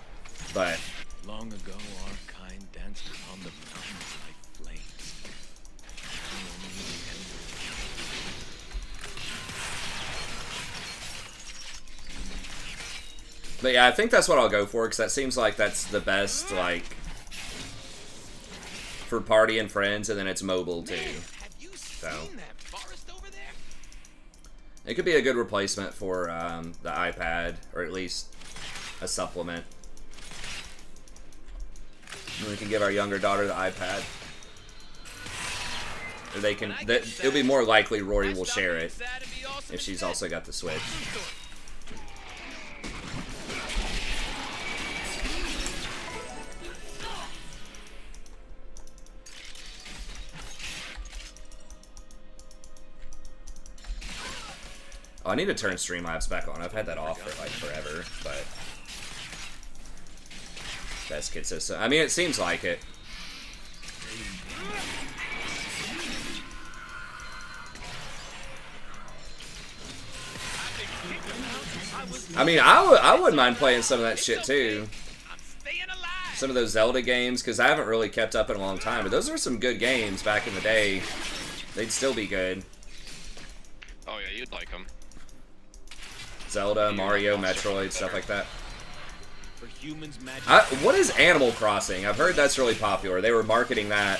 but... Long ago, our kind danced upon the mountains like flames. But yeah, I think that's what I'll go for, because that seems like that's the best, like, for party and friends, and then it's mobile too. So it could be a good replacement for the iPad, or at least a supplement. And we can give our younger daughter the iPad. Or they can. It'll be more likely Rory will share it if she's also got the Switch. Oh, I need to turn Streamlabs back on. I've had that off for like forever, but best kid system. I mean, it seems like it. I mean, I wouldn't mind playing some of that shit too. Some of those Zelda games, because I haven't really kept up in a long time. But those are some good games back in the day. They'd still be good. Oh yeah, you'd like them. Zelda, Mario, Metroid, stuff like that. For humans, magic. What is Animal Crossing? I've heard that's really popular. They were marketing that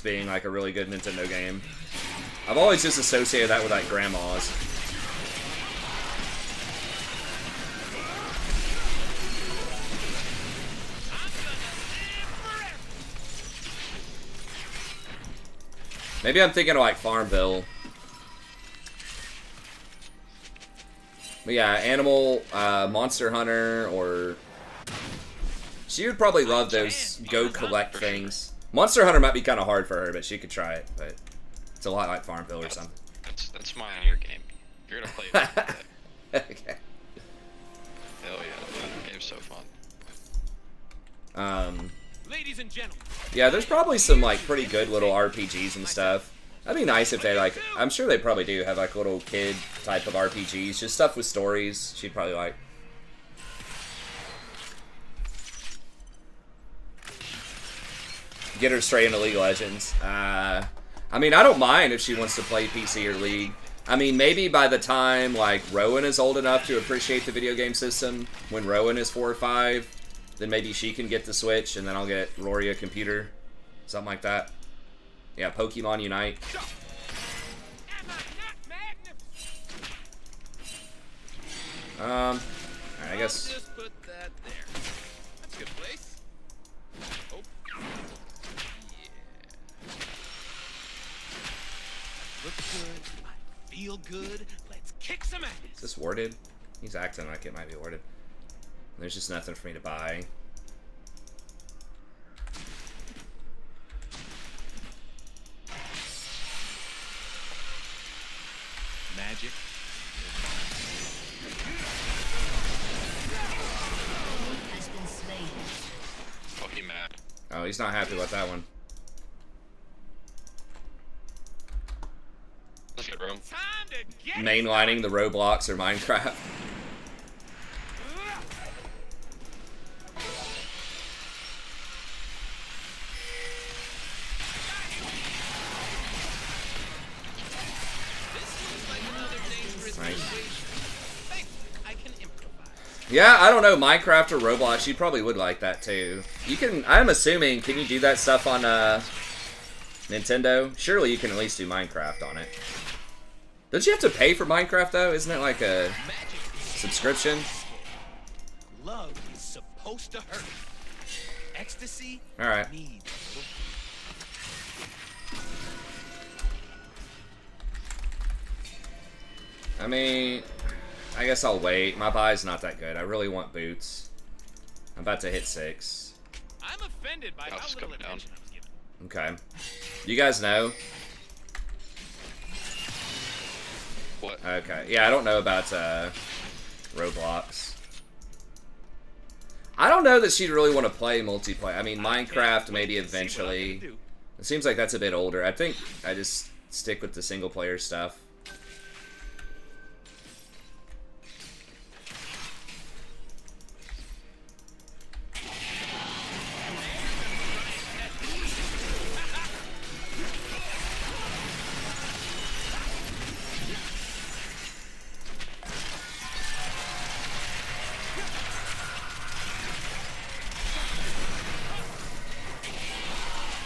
being like a really good Nintendo game. I've always just associated that with like grandmas. Maybe I'm thinking of like Farmville. But yeah, Animal, Monster Hunter, or... She would probably love those go collect things. Monster Hunter might be kind of hard for her, but she could try it. But it's a lot like Farmville or something. That's my your game. If you're gonna play it. Okay. Hell yeah, that game's so fun. Ladies and gentlemen. Yeah, there's probably some like pretty good little RPGs and stuff. That'd be nice if they like. I'm sure they probably do have like little kid type of RPGs, just stuff with stories. She'd probably like. Get her straight into League of Legends. I mean, I don't mind if she wants to play PC or League. I mean, maybe by the time like Rowan is old enough to appreciate the video game system, when Rowan is 4 or 5, then maybe she can get the Switch, and then I'll get Rory a computer, something like that. Yeah, Pokemon Unite. Alright, I guess. Just put that there. That's a good place. Oh. Yeah. Look good. I feel good. Let's kick some ass. Is this warded? He's acting like it might be warded. There's just nothing for me to buy. Magic. Has been slain. Oh, he mad. Oh, he's not happy with that one. Let's get room. Time to get Mainlining the Roblox or Minecraft. Yeah, I don't know, Minecraft or Roblox, you probably would like that too. You can, I'm assuming, can you do that stuff on Nintendo? Surely you can at least do Minecraft on it. Don't you have to pay for Minecraft though? Isn't it like a subscription? Love is supposed to hurt. Ecstasy. Alright. Needs a little. I mean, I guess I'll wait. My buy's not that good. I really want boots. I'm about to hit 6. I'm offended by I'll how just little come down. attention I was given. Okay. You guys know? What? Okay. Yeah, I don't know about Roblox. I don't know that she'd really want to play multiplayer. I mean, Minecraft maybe eventually. It seems like that's a bit older. I think I just stick with the single player stuff.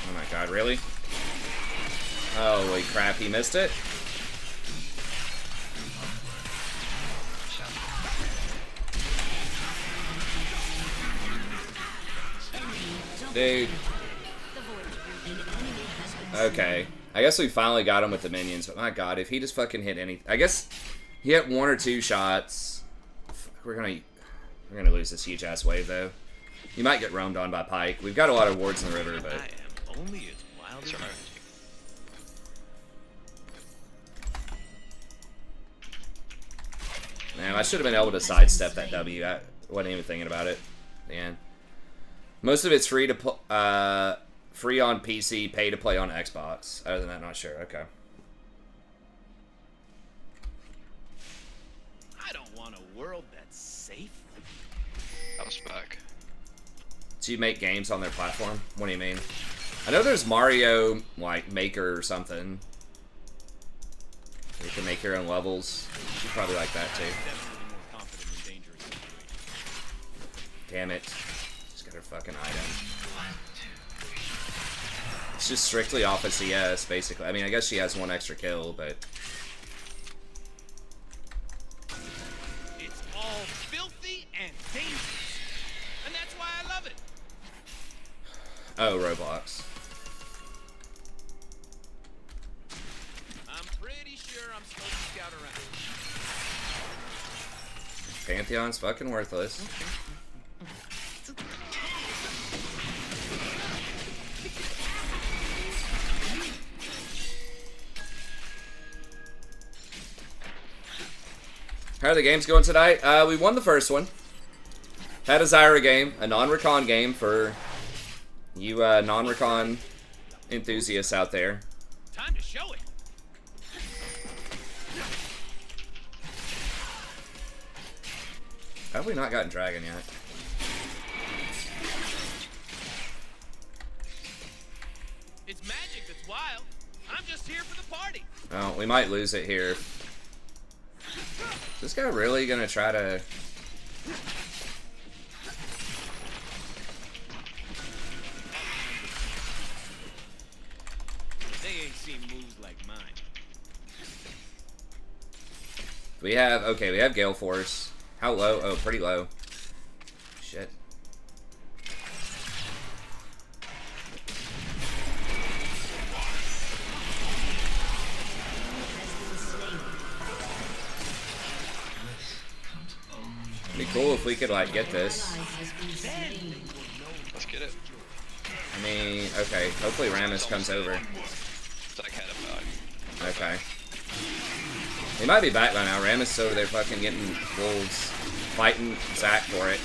Oh my god, really? Holy crap, he missed it? Dude. Okay. I guess we finally got him with the minions, but my god, if he just fucking hit any... I guess he hit 1 or 2 shots. We're gonna lose this huge-ass wave, though. You might get roamed on by Pike. We've got a lot of wards in the river, but... I am only as wild as Sorry. Man, I should have been able to sidestep that W. I wasn't even thinking about it. Man. Most of it's free to free on PC, pay to play on Xbox. Other than that, not sure. Okay. I don't want a world that's safe. Bounce back. Do you make games on their platform? What do you mean? I know there's Mario, like, Maker or something. You can make your own levels. You probably like that, too. Definitely more confident in dangerous situations. Damn it. Just got her fucking item. just strictly off of CS, basically. I mean, I guess she has one extra kill, but... It's all filthy and dangerous. And that's why I love it. Oh, Roblox. I'm pretty sure I'm supposed to scout around. Pantheon's fucking worthless. How are the games going tonight? We won the first one. Had a Zyra game, a non-recon game for you non-recon enthusiasts out there. Time to show it. Have we not gotten Dragon yet? It's magic that's wild. I'm just here for the party. Oh, we might lose it here. Is this guy really gonna try to... They ain't seen moves like mine. We have... Okay, we have Gale Force. How low? Oh, pretty low. Shit. It'd be cool if we could, like, get this. Let's get it. I mean, okay. Hopefully Rammus comes over. Zach had him back. Okay. He might be back by now. Rammus is over there fucking getting wolves. Fighting Zach for it.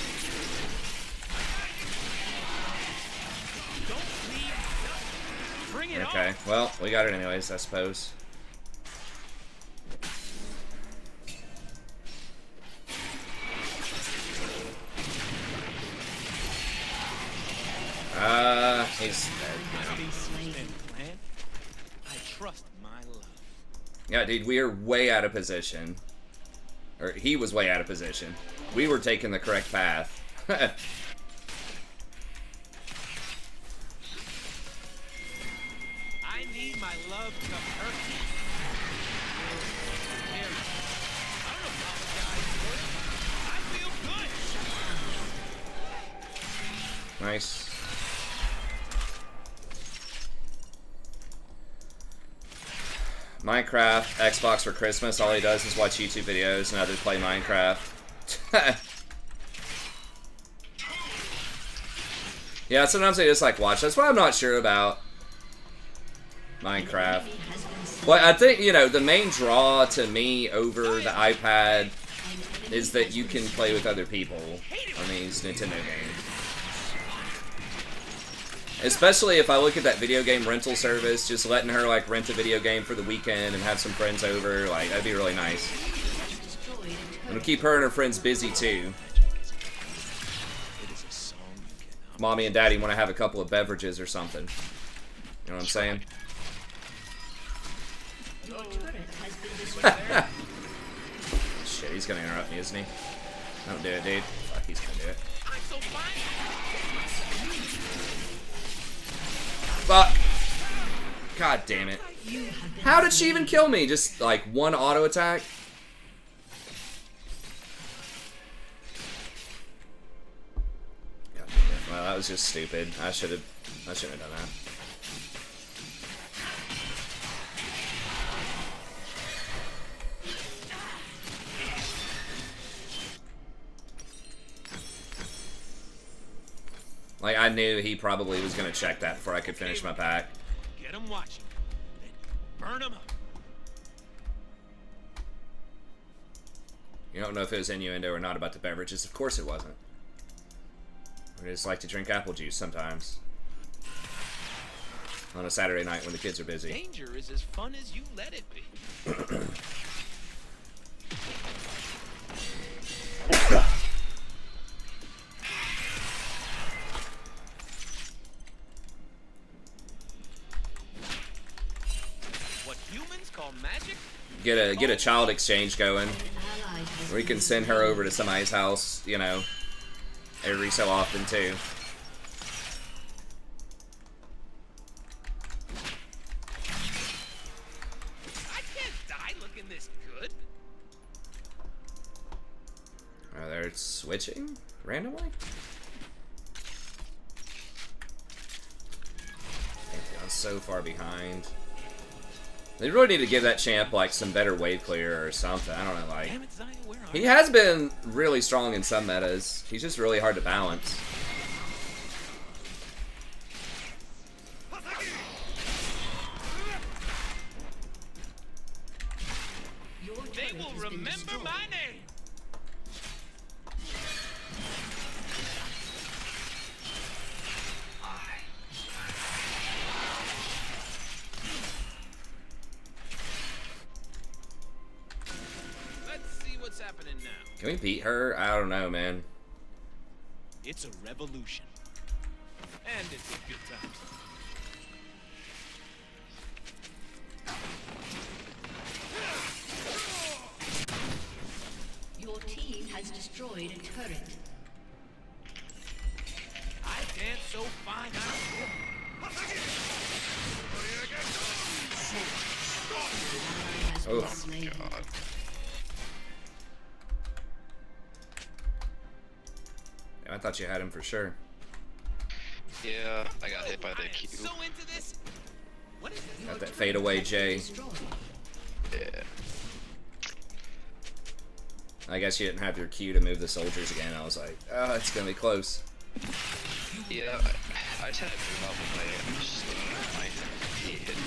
Bring it Okay, on. well, we got it anyways, I suppose. He's dead. I trust my love. Yeah, dude, we are way out of position. Or, he was way out of position. We were taking the correct path. I need my love to hurt me. I don't apologize for it. I feel good. Nice. Minecraft, Xbox for Christmas. All he does is watch YouTube videos and others play Minecraft. Yeah, sometimes I just like watch. That's why I'm not sure about Minecraft. But I think, you know, the main draw to me over the iPad is that you can play with other people on these Nintendo games. Especially if I look at that video game rental service, just letting her, like, rent a video game for the weekend and have some friends over, like, that'd be really nice. It'll keep her and her friends busy, too. Mommy and Daddy want to have a couple of beverages or something. You know what I'm saying? Shit, he's gonna interrupt me, isn't he? Don't do it, dude. Fuck, he's gonna do it. I'm so fine. Fuck. God damn it. How did she even kill me? Just, like, one auto attack? God damn it. Well, that was just stupid. I shouldn't have done that. Like, I knew he probably was going to check that before I could finish my pack. Get them watching. Then burn them up. You don't know if it was innuendo or not about the beverages. Of course it wasn't. We just like to drink apple juice sometimes. On a Saturday night when the kids are busy. Danger is as fun as you let it be. What humans call magic? Get a child exchange going. We can send her over to somebody's house, you know, every so often too. looking this good. Oh, they're switching randomly? They've gone so far behind. They really need to give that champ like some better wave clear or something. I don't know, like Damn it, Zaya, where are he you? has been really strong in some metas. He's just really hard to balance. Your They turret will has been remember destroyed. my name. Let's see what's happening now. Can we beat her? I don't know, man. It's a revolution. And it's a good time. Your team has destroyed a turret. I dance so fine. Has Oh. been slain. I thought you had him for sure. Yeah, I got hit by I the am Q. so into this. What is this? Got that fadeaway J. Destroyed. Yeah. I guess you didn't have your Q to move the soldiers again. I was like, oh, it's gonna be close. Yeah, I just had to move out of the way. I'm just he hit me.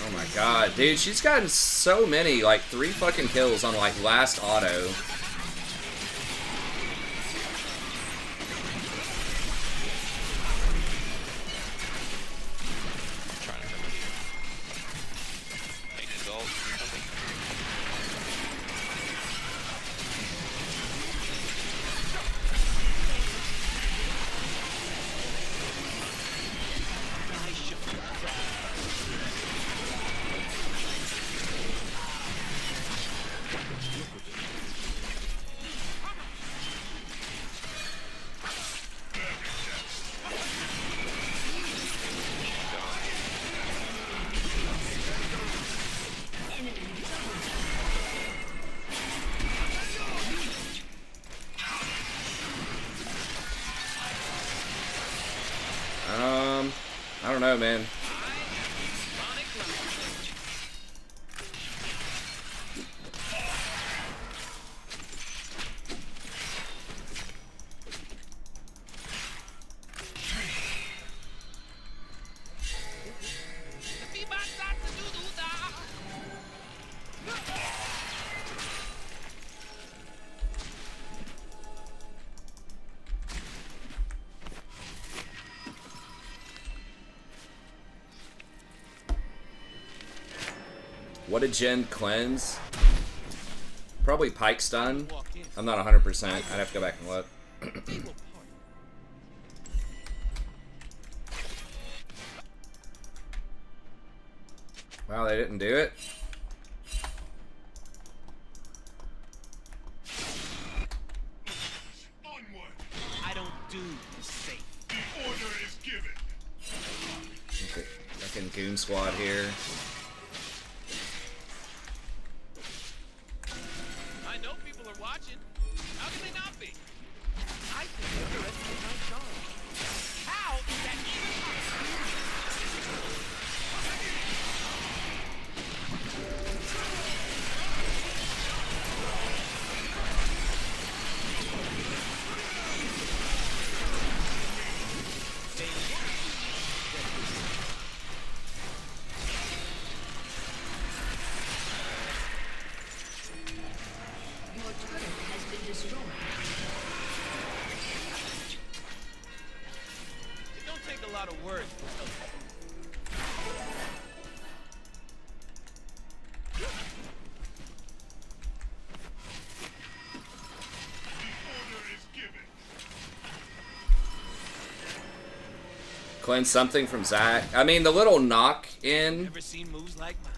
Oh my god, dude, she's gotten so many, like 3 fucking kills on like last auto. Trying to remember. Like his ult or something. I don't know, man. What did Jen cleanse? Probably Pike Stun. I'm not 100%. I'd have to go back and look. Wow, they didn't do it? Onward! I don't do the safe. The order is given! Okay, fucking Goon Squad here. I know people are watching. How can they not be? I think they underestimate my charm. How is that even possible? Your turret has been destroyed. It don't take a lot of words to tell you. The order is given! Cleanse something from Zach. I mean, the little knock in. Never seen moves like mine.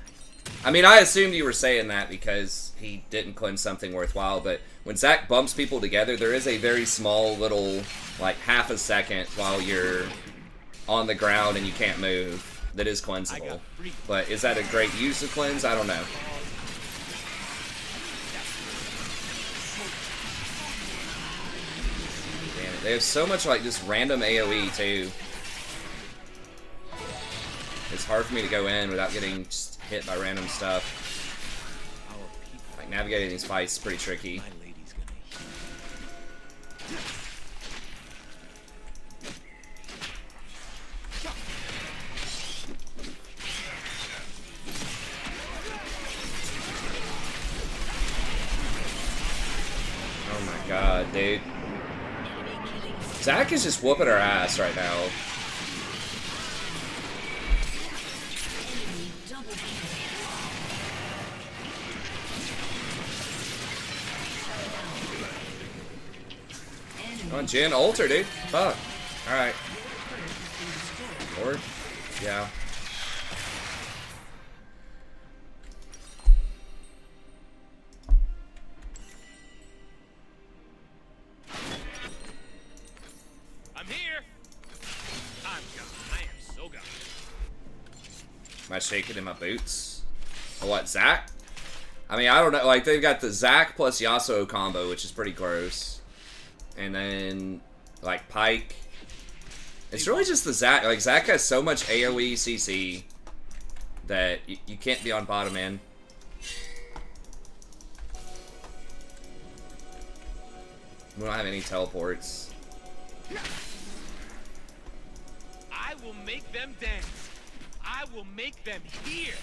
I mean, I assumed you were saying that because he didn't cleanse something worthwhile, but when Zach bumps people together, there is a very small little, like, half a second while you're on the ground and you can't move. that is cleansable. But is that a great use of cleanse? I don't know. Damn it. They have so much like just random AoE too. It's hard for me to go in without getting just hit by random stuff. Like navigating these fights is pretty tricky. My lady's gonna heal. Oh my god, dude. Zach is just whooping our ass right now. Come on, Jin, alter, dude. Fuck. Alright. Lord? Yeah. I'm here. I'm gone. I am so gone. Am I shaking in my boots? Oh, what, Zac? I mean, I don't know. Like, they've got the Zac plus Yasuo combo, which is pretty gross. And then, like, Pyke. It's really just the Zac. Like, Zac has so much AoE CC that you can't be on bottom, man. We don't have any teleports. I will make them dance. I will make them hear.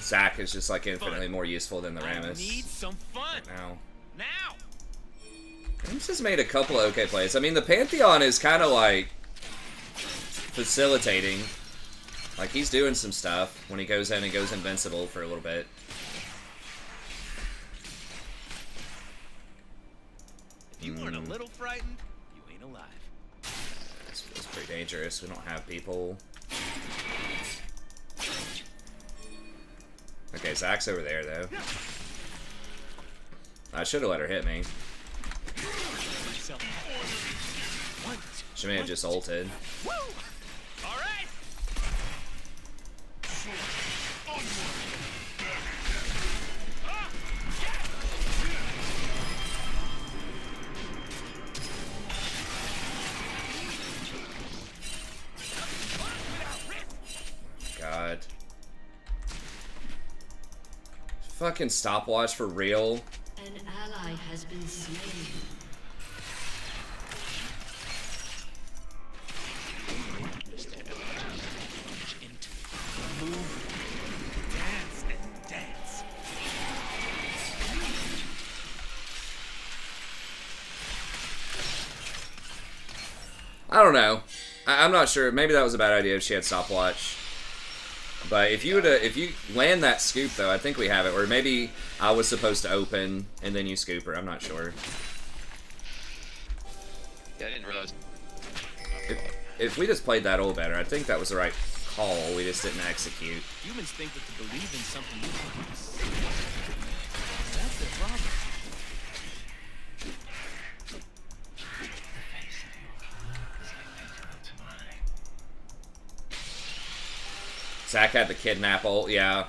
Zac is just like infinitely more useful than the I Rammus. need some fun. Now. Now. Rammus has made a couple of okay plays. I mean, the Pantheon is kind of like facilitating. Like, he's doing some stuff when he goes in and goes invincible for a little bit. If you weren't a little frightened, you ain't alive. It's pretty dangerous. We don't have people. Okay, Zac's over there, though. I should have let her hit me. She may have just ulted. Woo! All right. Ah, God. Fucking stopwatch for real. An ally has been slain. Dance and dance. I don't know. I'm not sure. Maybe that was a bad idea if she had stopwatch. But if you land that scoop though, I think we have it. Or maybe I was supposed to open and then you scoop her. I'm not sure. Yeah, I didn't realize. If we just played that all better, I think that was the right call. We just didn't execute. Humans think that to believe in something is that's the problem. Zac had the kidnap ult, yeah.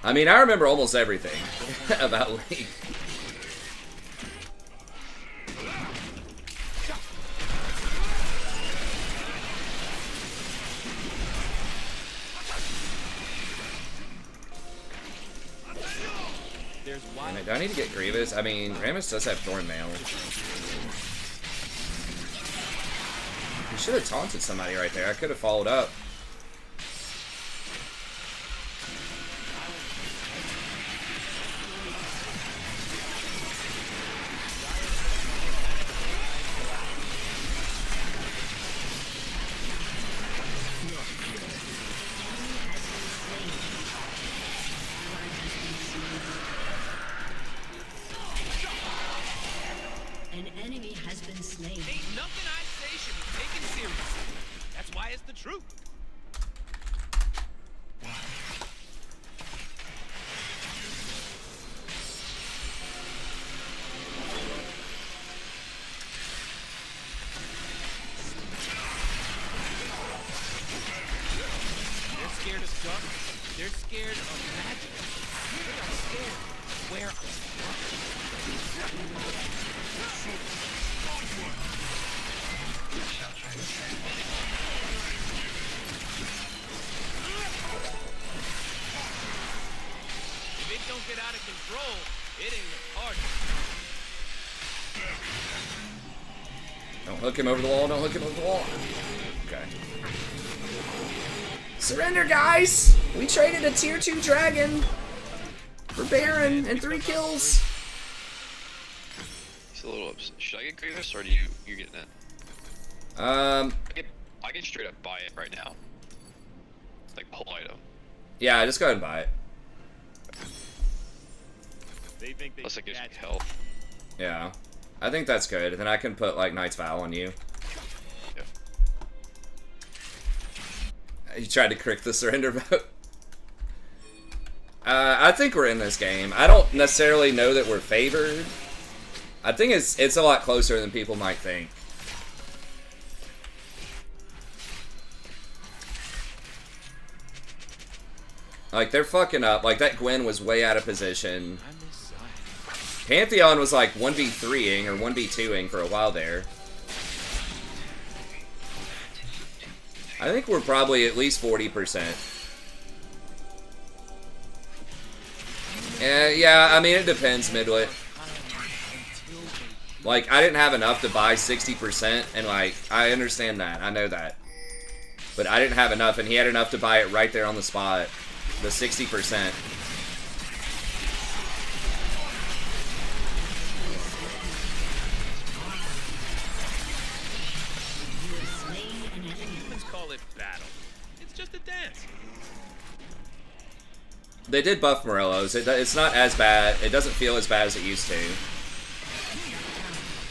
I mean, I remember almost everything about League. Damn it, do I need to get Grievous? I mean, Rammus does have Thornmail. He should have taunted somebody right there. I could have followed up. An enemy has been slain. Ain't nothing I say should be taken seriously. That's why it's the truth. scared of magic. You're not scared. Where if it don't get out of control, it ain't a party. Don't hook him over the wall. Don't hook him over the wall. Okay. Surrender, guys! We traded a tier 2 dragon for Baron and 3 kills. It's a little upset. Should I get Grievous or you're getting it? I can straight up buy it right now. Like the whole item. Yeah, just go ahead and buy it. They think they Plus it gives me catch health. Yeah. I think that's good. Then I can put, like, Knight's Vow on you. Yeah. You tried to crick the surrender vote. I think we're in this game. I don't necessarily know that we're favored. I think it's a lot closer than people might think. Like, they're fucking up. Like, that Gwen was way out of position. Pantheon was like 1v3ing or 1v2ing for a while there. I think we're probably at least 40%. Yeah, I mean, it depends, Midwit. Like, I didn't have enough to buy 60%, and like, I understand that. I know that. But I didn't have enough, and he had enough to buy it right there on the spot. The 60%. Humans call it battle. It's just a dance. They did buff Morello's. It's not as bad. It doesn't feel as bad as it used to.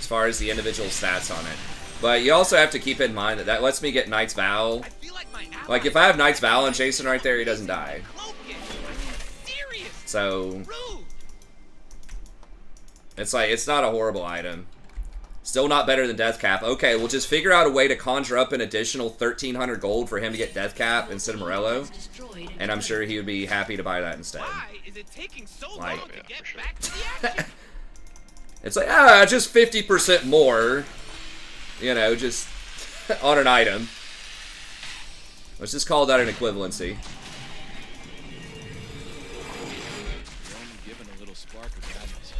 As far as the individual stats on it. But you also have to keep in mind that that lets me get Knight's Vow. I feel like my ally Like, if I have Knight's Vow on Jason right there, he doesn't die. cloak it. Serious. So, Rude. it's like, it's not a horrible item. Still not better than Death Cap. Okay, we'll just figure out a way to conjure up an additional 1,300 gold for him to get Death Cap instead of Morello. And I'm sure he would be happy to buy that instead. Why is it taking so Like- long to Yeah, get for sure. back to the action? It's like, just 50% more. You know, just on an item. Let's just call that an equivalency. You're only given a little spark of madness.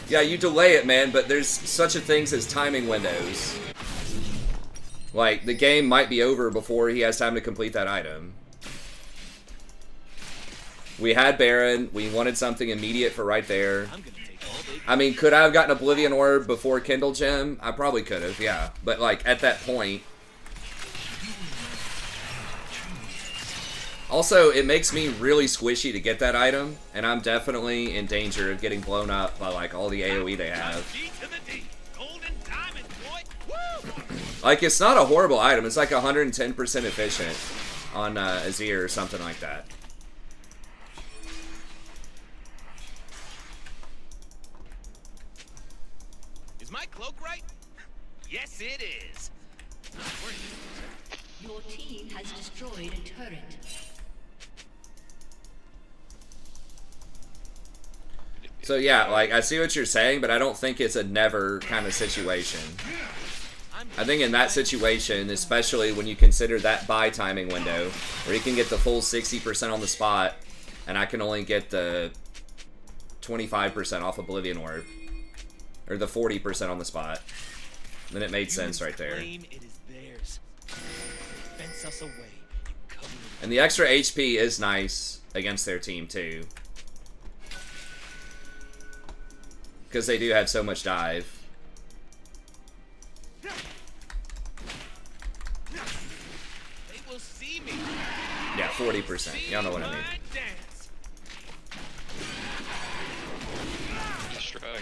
Yeah, you delay it, man, but there's such a things as timing windows. Like, the game might be over before he has time to complete that item. We had Baron. We wanted something immediate for right there. I'm gonna take all they I mean, could I have gotten Oblivion Orb before Kindle Gem? I probably could have, yeah. But, like, at that point... Also, it makes me really squishy to get that item, and I'm definitely in danger of getting blown up by, like, all the AoE they have. G to the D. Gold and diamond, boy. Woo! Like, it's not a horrible item. It's like 110% efficient on Azir or something like that. Is my cloak right? Yes, it is. Your team has destroyed a turret. So yeah, like, I see what you're saying, but I don't think it's a never kind of situation. I think in that situation, especially when you consider that buy timing window, where you can get the full 60% on the spot, and I can only get the 25% off Oblivion Orb, or the 40% on the spot, then it made sense right there. Claim it is theirs. Fence us away. Cover it. And the extra HP is nice against their team too, because they do have so much dive. They will see me. Yeah, 40%. Y'all know what I mean. My dance. Just drag.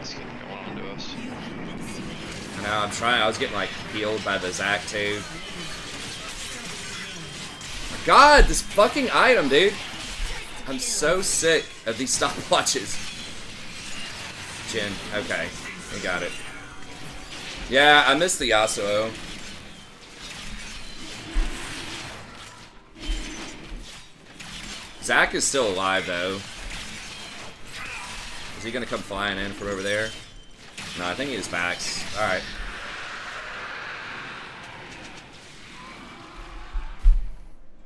It's gonna go on to us. Now I'm trying. I was getting like healed by the Zac too. God, this fucking item, dude. I'm so sick of these stopwatches. Jin, okay, we got it. Yeah, I missed the Yasuo. Zac is still alive though. Is he gonna come flying in from over there? No, I think he just backs. Alright.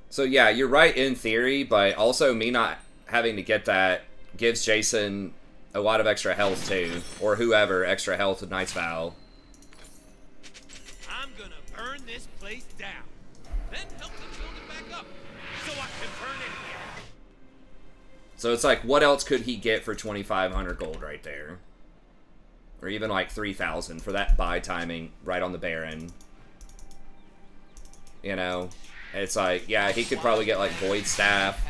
So yeah, you're right in theory, but also me not having to get that gives Jason a lot of extra health too. Or whoever, extra health with Knight's Vow. I'm gonna burn this place down. Then help them build it back up. So I can burn it again. So it's like, what else could he get for 2,500 gold right there? Or even like 3,000 for that buy timing right on the Baron. You know? It's like, yeah, he could probably get like Void Staff.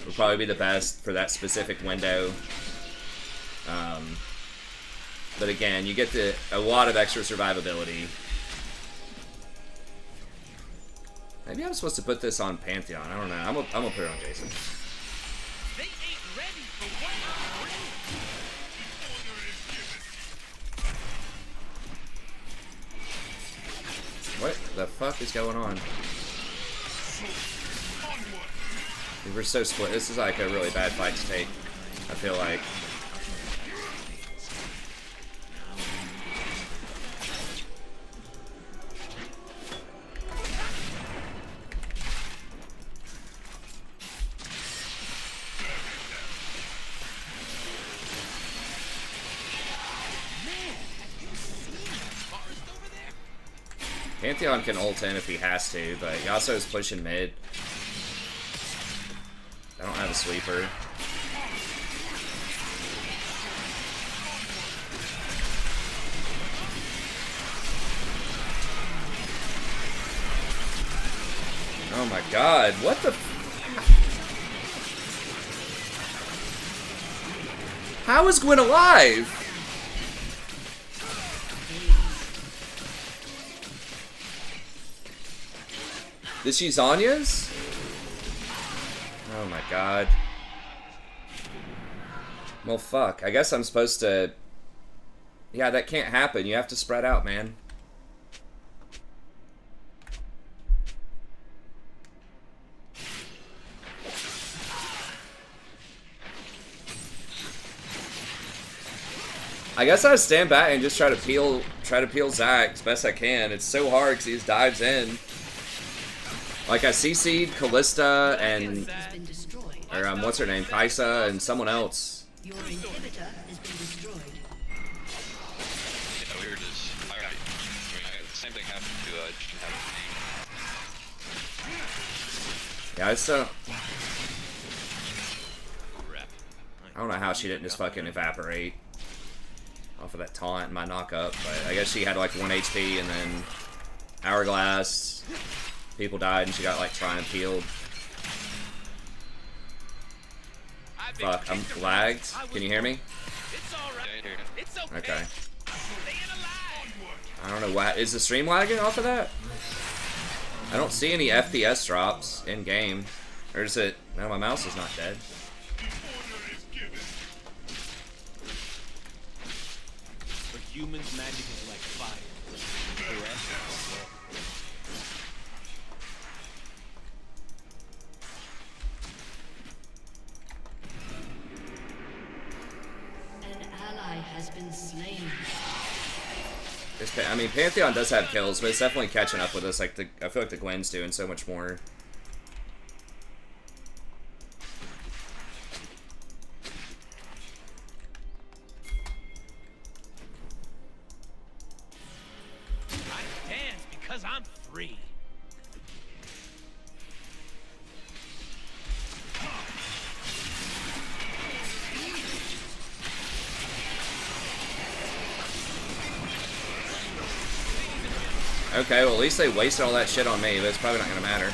Would probably be the best for that specific window. But again, you get a lot of extra survivability. Maybe I'm supposed to put this on Pantheon. I don't know. I'm gonna put it on Jason. They ain't ready for what I'm bringing. What the fuck is going on? We're so split. This is like a really bad fight to take, I feel like. Pantheon can ult in if he has to, but Yasuo's pushing mid. I don't have a sweeper. Oh my god, what the How is Gwen alive? Is she Zanya's? Oh my god. Well, fuck. I guess I'm supposed to... Yeah, that can't happen. You have to spread out, man. I guess I stand back and just try to peel Zac as best I can. It's so hard because he just dives in. Like, I CC'd Callista and... Or, what's her name? Kaisa and someone else. Your inhibitor has been destroyed. Yeah, we were just... same thing happened to just didn't have a name. Yeah, I still... Crap. I don't know how she didn't just fucking evaporate off of that taunt and my knock-up, but I guess she had like 1 HP and then Hourglass, people died and she got like Triumph healed. Fuck, I'm lagged. Can you hear me? It's all right. Yeah, I hear you. It's okay. Okay. Staying alive. I don't know why. Is the stream lagging off of that? I don't see any FPS drops in game. Or is it... No, my mouse is not dead. For humans, magic is like fire. Correct? An ally has been slain. I mean, Pantheon does have kills, but it's definitely catching up with us. Like, I feel like the Gwen's doing so much more. I dance because I'm free. Okay, well, at least they wasted all that shit on me, but it's probably not gonna matter.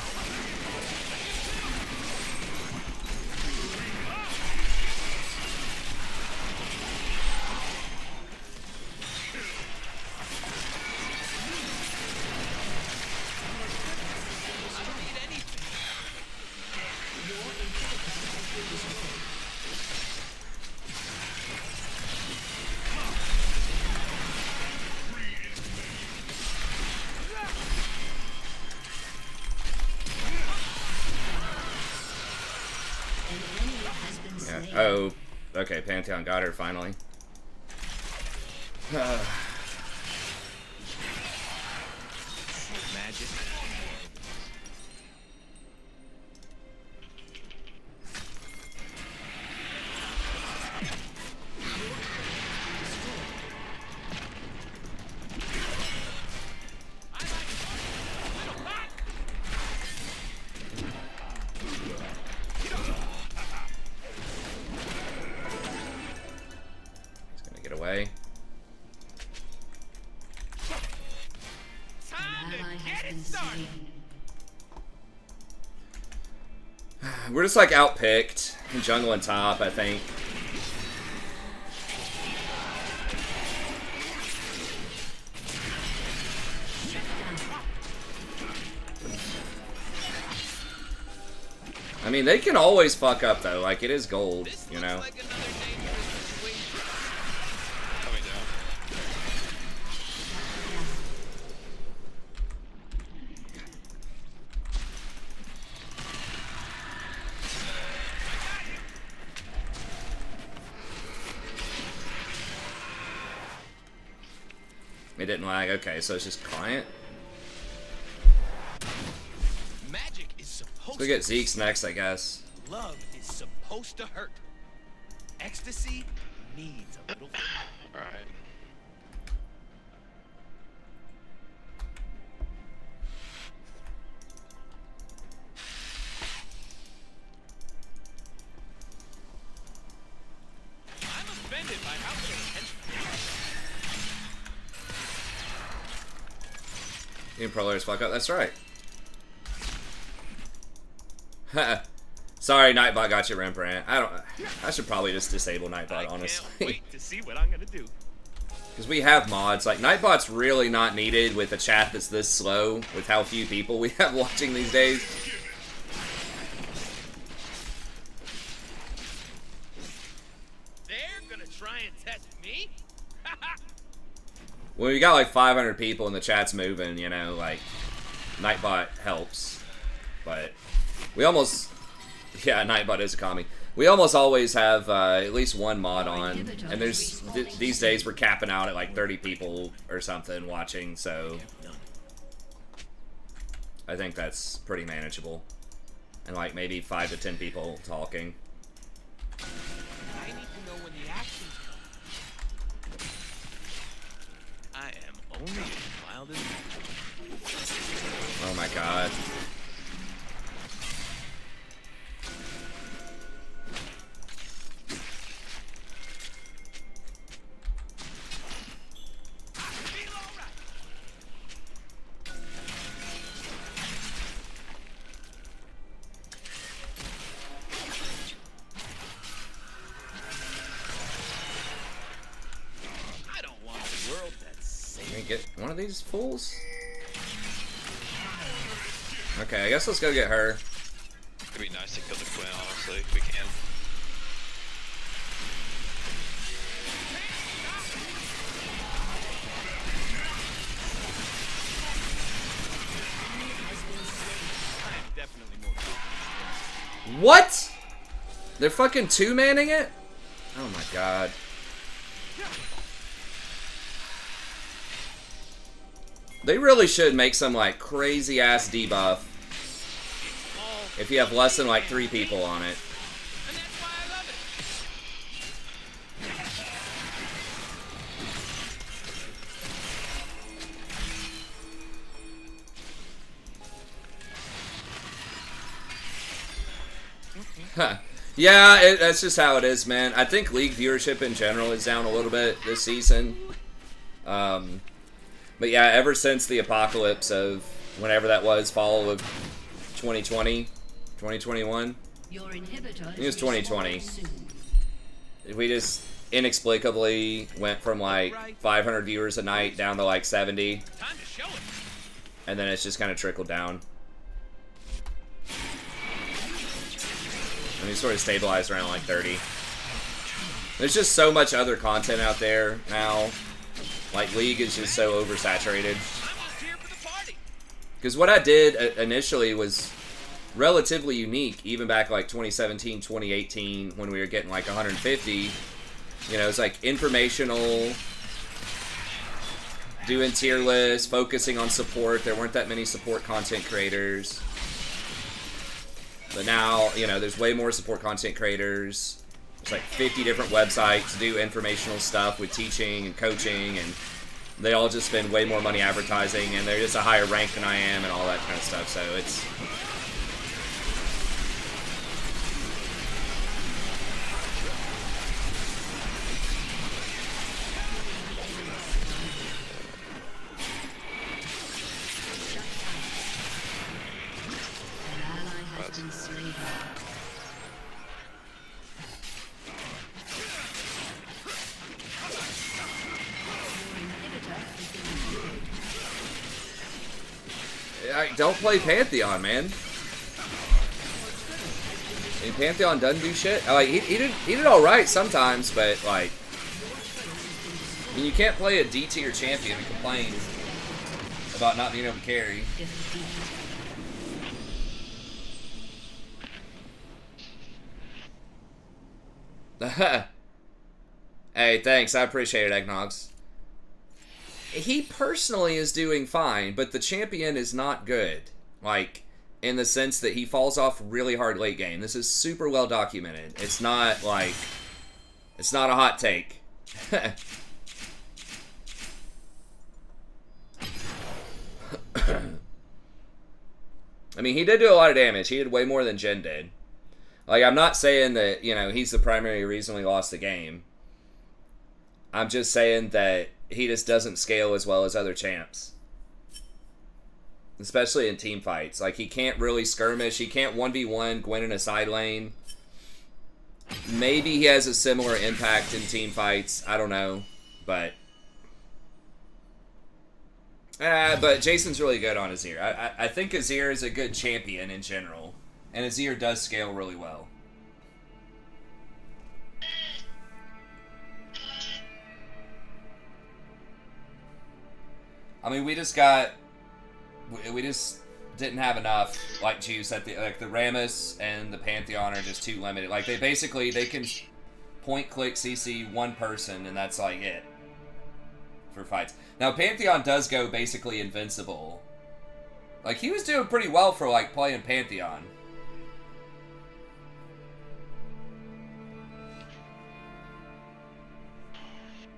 Oh, okay, Pantheon got her finally. Magic. He's gonna get away. Time to Ally get has it been started. slain. We're just like outpicked. Jungle and top, I think. I mean, they can always fuck up though. Like it is gold, This you looks know. like another dangerous situation. Coming down. It didn't lag. Okay, so it's just client. Magic is supposed Let's go get Zeke's next, I guess. Love is supposed to hurt. Ecstasy needs a little. Alright. I'm offended by how little attention. Even pro players fuck up. That's right. Sorry, Nightbot got you, Rembrandt. I should probably just disable Nightbot, I can't honestly. wait to see what I'm gonna do. Because we have mods. Like, Nightbot's really not needed with a chat that's this slow, with how few people we have watching these days. They're gonna try and test me? When we got like 500 people and the chat's moving, you know, like, Nightbot helps. But we almost... Yeah, Nightbot is a commie. We almost always have at least one mod on, and there's these days we're capping out at like 30 people or something watching, so I think that's pretty manageable. And like maybe 5 to 10 people talking. I need to know when the action's coming. I am only as wild as Oh my god. Feel alright. I don't want a world that's Can safe. we get one of these fools? Okay, I guess let's go get her. It'd be nice to kill the Queen, honestly, if we can. I'm definitely more confident. What? They're fucking two-manning it? Oh my god. They really should make some like crazy ass debuff if you have less than like 3 people on it. And that's why I love it. Huh. Yeah, that's just how it is, man. I think League viewership in general is down a little bit this season. But yeah, ever since the apocalypse of whenever that was, fall of 2020, 2021, Your inhibitor I think it was 2020. soon. We just inexplicably went from like 500 viewers a night down to like 70, Time to show it. and then it's just kind of trickled down. And we sort of stabilized around like 30. There's just so much other content out there now. Like, League is just so oversaturated. I'm just here for the party. Because what I did initially was relatively unique, even back like 2017, 2018, when we were getting like 150. You know, it's like informational, doing tier lists, focusing on support. There weren't that many support content creators. But now, you know, there's way more support content creators. There's like 50 different websites to do informational stuff with teaching and coaching, and they all just spend way more money advertising, and they're just a higher rank than I am and all that kind of stuff. So it's... Don't play Pantheon, man. I mean, Pantheon doesn't do shit. Like he did all right sometimes, but like, I mean, you can't play a D tier champion and complain about not being able to carry. Hey, thanks. I appreciate it, Eggnogs. He personally is doing fine, but the champion is not good. Like, in the sense that he falls off really hard late game. This is super well documented. It's not, like... It's not a hot take. I mean, he did do a lot of damage. He did way more than Jhin did. Like, I'm not saying that, you know, he's the primary reason we lost the game. I'm just saying that he just doesn't scale as well as other champs. Especially in team fights. Like, he can't really skirmish. He can't 1v1 Gwen in a side lane. Maybe he has a similar impact in team fights. I don't know. But Jason's really good on Azir. I think Azir is a good champion in general. And Azir does scale really well. I mean, we just didn't have enough, like juice at the Rammus and the Pantheon are just too limited. Like, they can point click CC one person and that's like it for fights. Now Pantheon does go basically invincible. Like, he was doing pretty well for like playing Pantheon.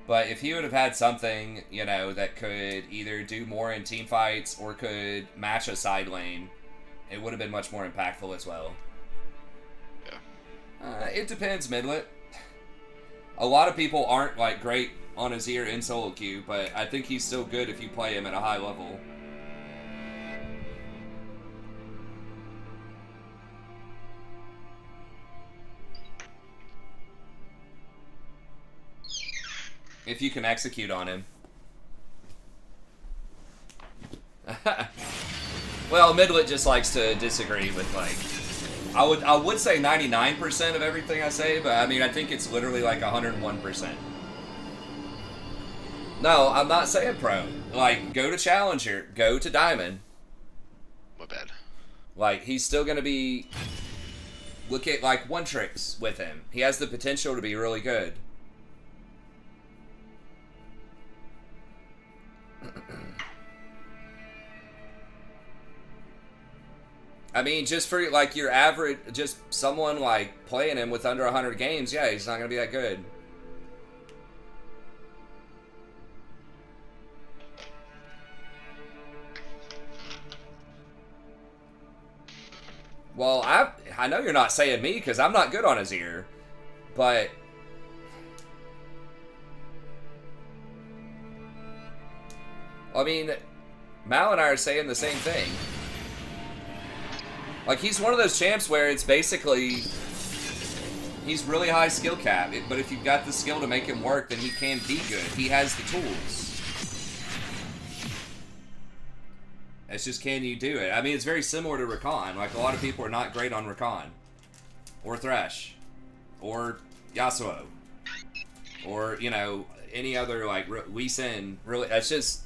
But if he would have had something, you know, that could either do more in team fights or could match a side lane, it would have been much more impactful as well. Yeah. It depends, Midlet. A lot of people aren't, like, great on Azir in solo queue, but I think he's still good if you play him at a high level. If you can execute on him. Well, Midlet just likes to disagree with, like... I would say 99% of everything I say, but I mean, I think it's literally like 101%. No, I'm not saying pro. Like, go to Challenger. Go to Diamond. My bad. Like, he's still going to be... Look at, like, one tricks with him. He has the potential to be really good. I mean, just for, like, your average, just someone, like, playing him with under 100 games, yeah, he's not going to be that good. Well, I know you're not saying me, because I'm not good on Azir, but... I mean, Mal and I are saying the same thing. Like, he's one of those champs where it's basically... He's really high skill cap, but if you've got the skill to make him work, then he can be good. He has the tools. It's just, can you do it? I mean, it's very similar to Rakan. Like, a lot of people are not great on Rakan. Or Thresh. Or Yasuo. Or, you know, any other, like, Lee Sin. Really, that's just...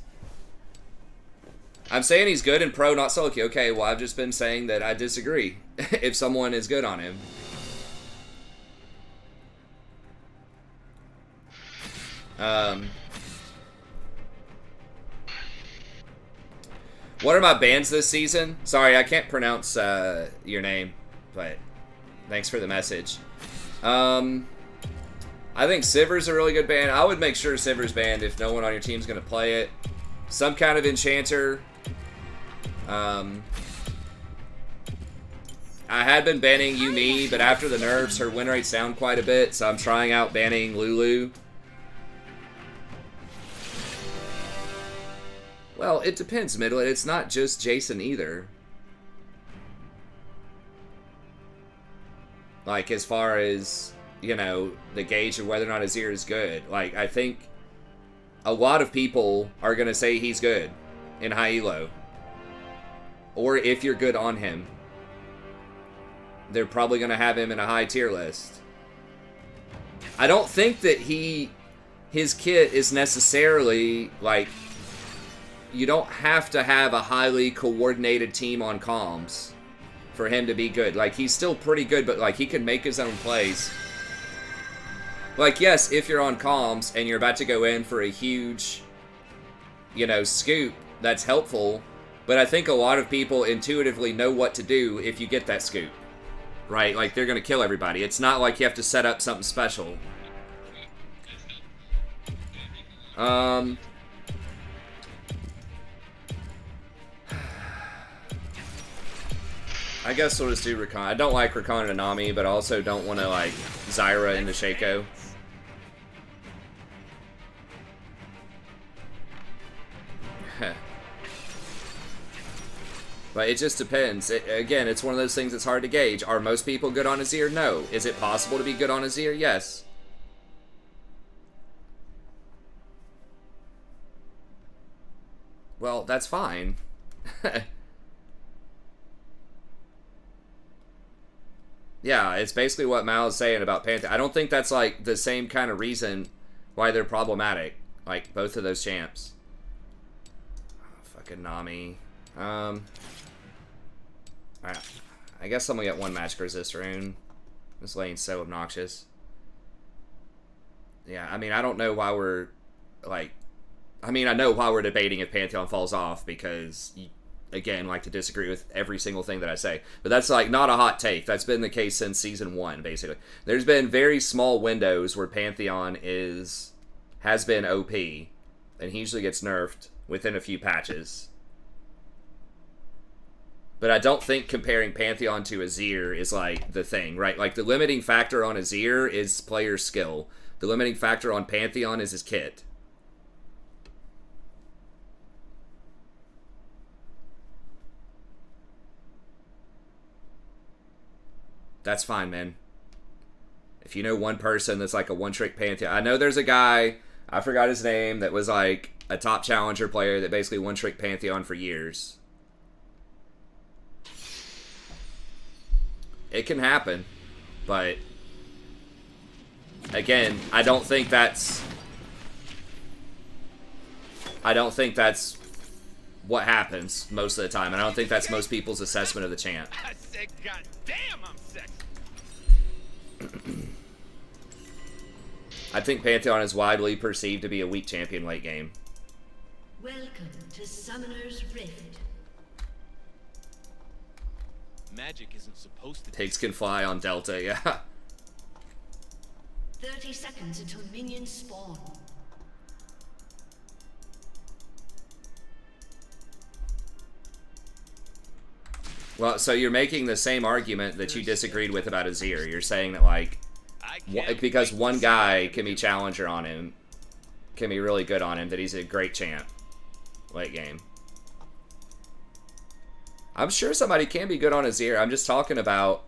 I'm saying he's good in pro, not solo queue. Okay, well, I've just been saying that I disagree if someone is good on him. What are my bans this season? Sorry, I can't pronounce your name, but thanks for the message. I think Sivir's a really good ban. I would make sure Sivir's banned if no one on your team's going to play it. Some kind of enchanter. I had been banning Yumi, but after the nerfs, her win rate's down quite a bit, so I'm trying out banning Lulu. Well, it depends, Midlet. It's not just Jason either. Like, as far as, you know, the gauge of whether or not Azir is good. Like, I think a lot of people are going to say he's good in high elo. Or if you're good on him, they're probably going to have him in a high tier list. I don't think that his kit is necessarily, like, you don't have to have a highly coordinated team on comms for him to be good. Like, he's still pretty good, but, like, he can make his own plays. Like, yes, if you're on comms and you're about to go in for a huge, you know, scoop, that's helpful. But I think a lot of people intuitively know what to do if you get that scoop. Right? Like, they're going to kill everybody. It's not like you have to set up something special. I guess we'll just do Rakan. I don't like Rakan and Nami, but I also don't want to, like, Zyra into Shaco. But it just depends. Again, it's one of those things that's hard to gauge. Are most people good on Azir? No. Is it possible to be good on Azir? Yes. Well, that's fine. Yeah, it's basically what Mal is saying about Panther. I don't think that's, like, the same kind of reason why they're problematic. Like, both of those champs. Oh, fucking Nami. Alright. I guess I'm gonna get one magic resist rune. This lane's so obnoxious. Yeah, I mean, I don't know why we're, like... I mean, I know why we're debating if Pantheon falls off, because... again, like to disagree with every single thing that I say. But that's, like, not a hot take. That's been the case since Season 1, basically. There's been very small windows where Pantheon has been OP, and he usually gets nerfed within a few patches. But I don't think comparing Pantheon to Azir is, like, the thing, right? Like, the limiting factor on Azir is player skill. The limiting factor on Pantheon is his kit. That's fine, man. If you know one person that's like a one-trick Pantheon... I know there's a guy, I forgot his name, that was like a top challenger player that basically one-trick Pantheon for years. It can happen, but... again, I don't think that's what happens most of the time. And I don't think that's most people's assessment of the champ. I said, God damn, I'm sexy. I think Pantheon is widely perceived to be a weak champion late game. Welcome to Summoner's Rift. Magic isn't supposed to... Pigs can fly on Delta, yeah. 30 seconds until minions spawn. Well, so you're making the same argument that you disagreed with about Azir. You're saying that, like, because one guy can be challenger on him, can be really good on him, that he's a great champ late game. I'm sure somebody can be good on Azir. I'm just talking about,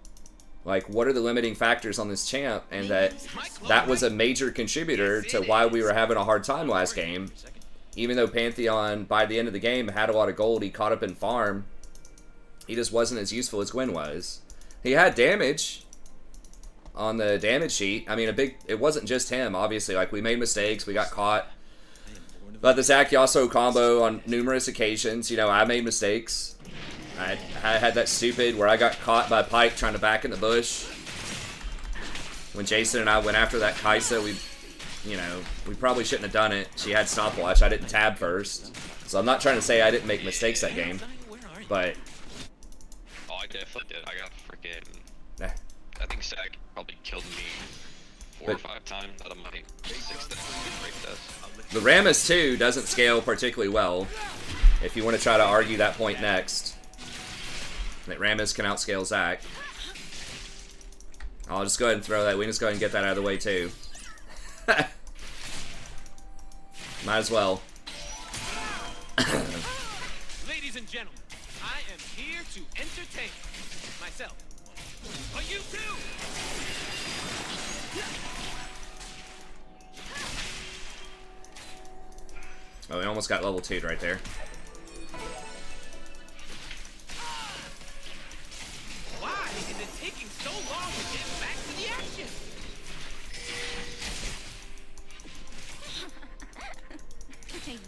like, what are the limiting factors on this champ, and that was a major contributor to why we were having a hard time last game. Even though Pantheon, by the end of the game, had a lot of gold, he caught up in farm. He just wasn't as useful as Gwen was. He had damage on the damage sheet. I mean, it wasn't just him, obviously. Like, we made mistakes, we got caught. But the Zach Yasuo combo on numerous occasions, you know, I made mistakes. I had that stupid where I got caught by Pike trying to back in the bush. When Jason and I went after that Kaisa, we probably shouldn't have done it. She had stopwatch. I didn't tab first. So I'm not trying to say I didn't make mistakes that game. But... Oh, I definitely did. I got freaking... Eh. I think Zach probably killed me 4 or 5 times out of my 6 break tests. The Rammus 2 doesn't scale particularly well. If you want to try to argue that point next. That Rammus can outscale Zach. I'll just go ahead and throw that. We can just go ahead and get that out of the way too. Might as well. Ladies and gentlemen, I am here to entertain myself. But you too! Oh, we almost got level 2'd right there. Why is it taking so long to get back to the action?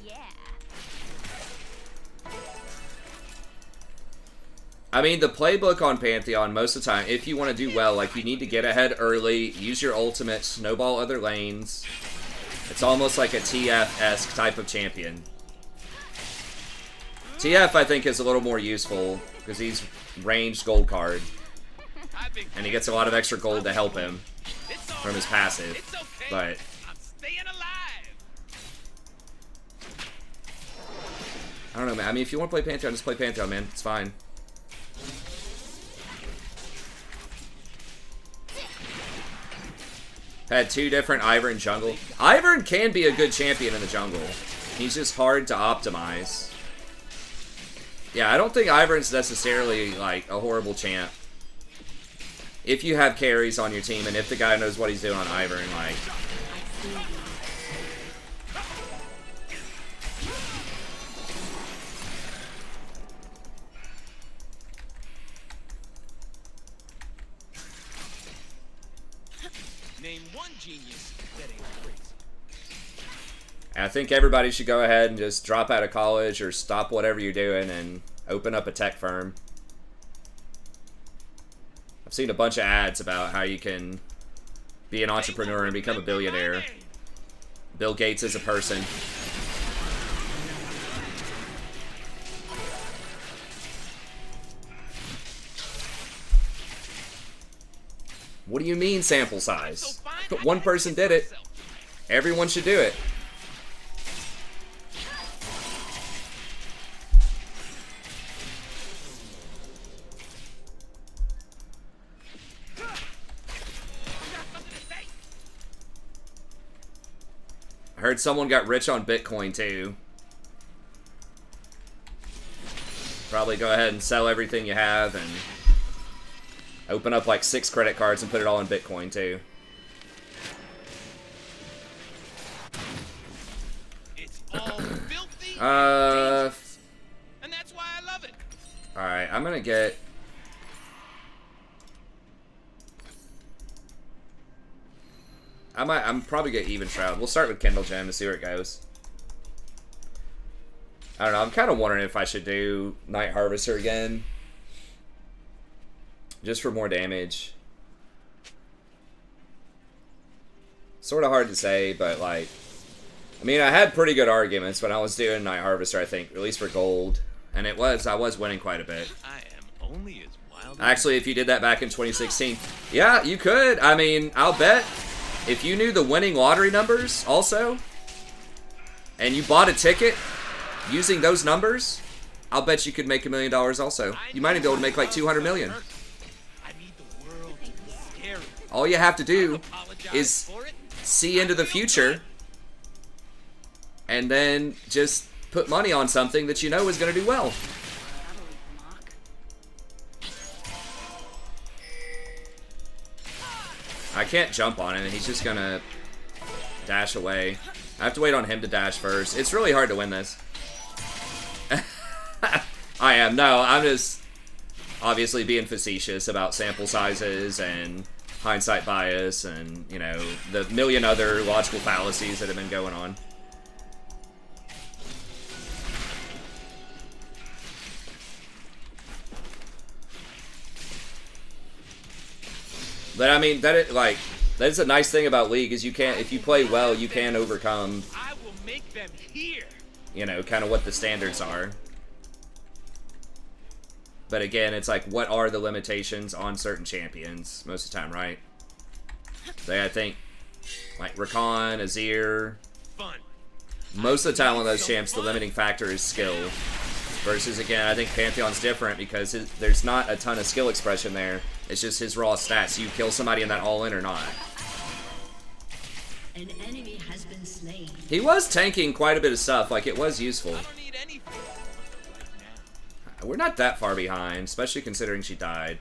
Yeah. I mean, the playbook on Pantheon, most of the time, if you want to do well, like, you need to get ahead early, use your ultimate, snowball other lanes. It's almost like a TF-esque type of champion. TF, I think, is a little more useful, because he's ranged gold card. And he gets a lot of extra gold to help him from his passive. But... I'm staying alive. I don't know, man. I mean, if you want to play Pantheon, just play Pantheon, man. It's fine. Had 2 different Ivern jungle. Ivern can be a good champion in the jungle. He's just hard to optimize. Yeah, I don't think Ivern's necessarily, like, a horrible champ. If you have carries on your team, and if the guy knows what he's doing on Ivern, like... Name one genius that ain't crazy. I think everybody should go ahead and just drop out of college or stop whatever you're doing and open up a tech firm. I've seen a bunch of ads about how you can be an entrepreneur and become a billionaire. Bill Gates is a person. What do you mean sample size? One person did it. Everyone should do it. I heard someone got rich on Bitcoin too. Probably go ahead and sell everything you have and open up like 6 credit cards and put it all in Bitcoin too. It's all filthy and dangerous. And that's why I love it. Alright, I'm gonna get... I'm probably get Even Shroud. We'll start with Kindle Gem to see where it goes. I don't know, I'm kind of wondering if I should do Night Harvester again. Just for more damage. Sort of hard to say, but like... I mean, I had pretty good arguments when I was doing Night Harvester, I think. At least for gold. And I was winning quite a bit. I am only as wild. Actually, if you did that back in 2016. Yeah, you could. I mean, I'll bet if you knew the winning lottery numbers also, and you bought a ticket using those numbers, I'll bet you could make $1 million also. You might even be able to make like 200 million. I need the world to be scary. All you have to do is For it. see into the future and then just put money on something that you know is going to do well. I can't jump on him, and he's just going to dash away. I have to wait on him to dash first. It's really hard to win this. I am. No, I'm just obviously being facetious about sample sizes and hindsight bias and, you know, the million other logical fallacies that have been going on. But I mean, that's a nice thing about League is you can't, if you play well, you can overcome, I will make them hear. you know, kind of what the standards are. But again, it's like, what are the limitations on certain champions most of the time, right? So I think, like Rakan, Azir, Fun. most of the time on those champs, the limiting factor is skill. Versus, again, I think Pantheon's different because there's not a ton of skill expression there. It's just his raw stats. You kill somebody in that all-in or not. An enemy has been slain. He was tanking quite a bit of stuff. Like, it was useful. I don't need anything. We're not that far behind, especially considering she died.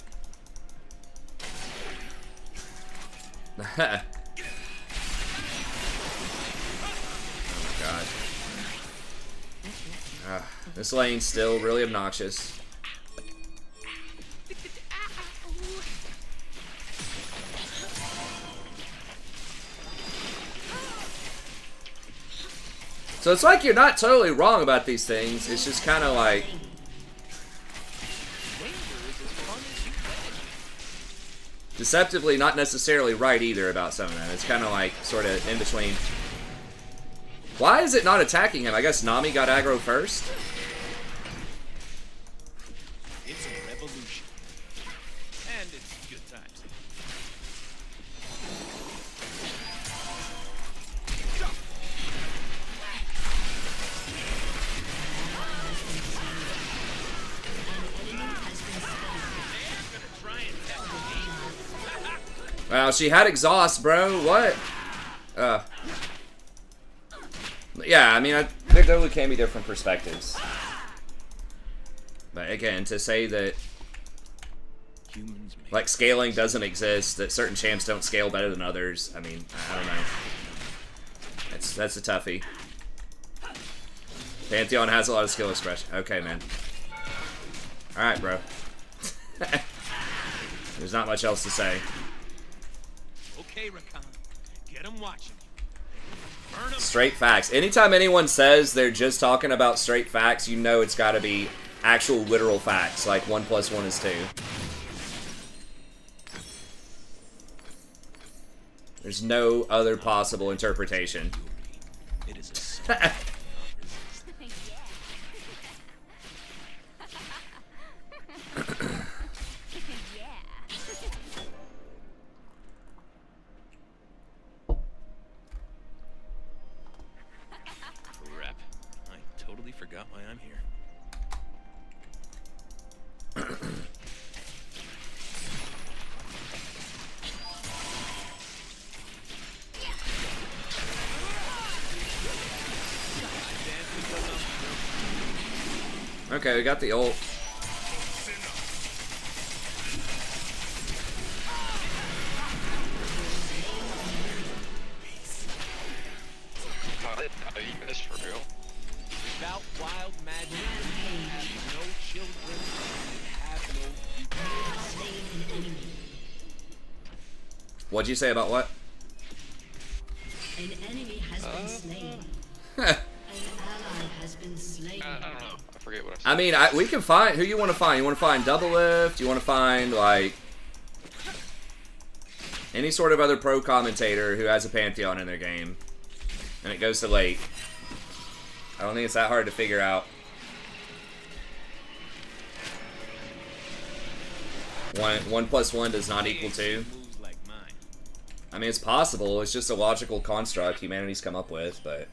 Oh my god. This lane's still really obnoxious. So it's like you're not totally wrong about these things. It's just kind of like... deceptively not necessarily right either about some of them. It's kind of like sort of in between. Why is it not attacking him? I guess Nami got aggro first? It's a revolution. And it's good times. Wow, she had exhaust, bro. What? Yeah, I mean, there totally can be different perspectives. But again, to say that Humans make like scaling doesn't exist, that certain champs don't scale better than others, I mean, I don't know. That's a toughie. Pantheon has a lot of skill expression. Okay, man. Alright, bro. There's not much else to say. Okay, Rakan. Get them watching. Burn 'em. Straight facts. Anytime anyone says they're just talking about straight facts, you know it's got to be actual literal facts, like 1 + 1 is 2. There's no other possible interpretation. it is a sign. Crap. I totally forgot why I'm here. Okay, we got the ult. Oh, you missed for real. Without wild magic, no children have no future. What'd you say about what? An enemy has been slain. An ally has been slain. I don't know. I forget what I said. I mean, we can find who you want to find. You want to find double lift? You want to find like any sort of other pro commentator who has a Pantheon in their game, and it goes to late. I don't think it's that hard to figure out. One plus one does not equal 2. Moves like mine. I mean, it's possible. It's just a logical construct humanity's come up with, but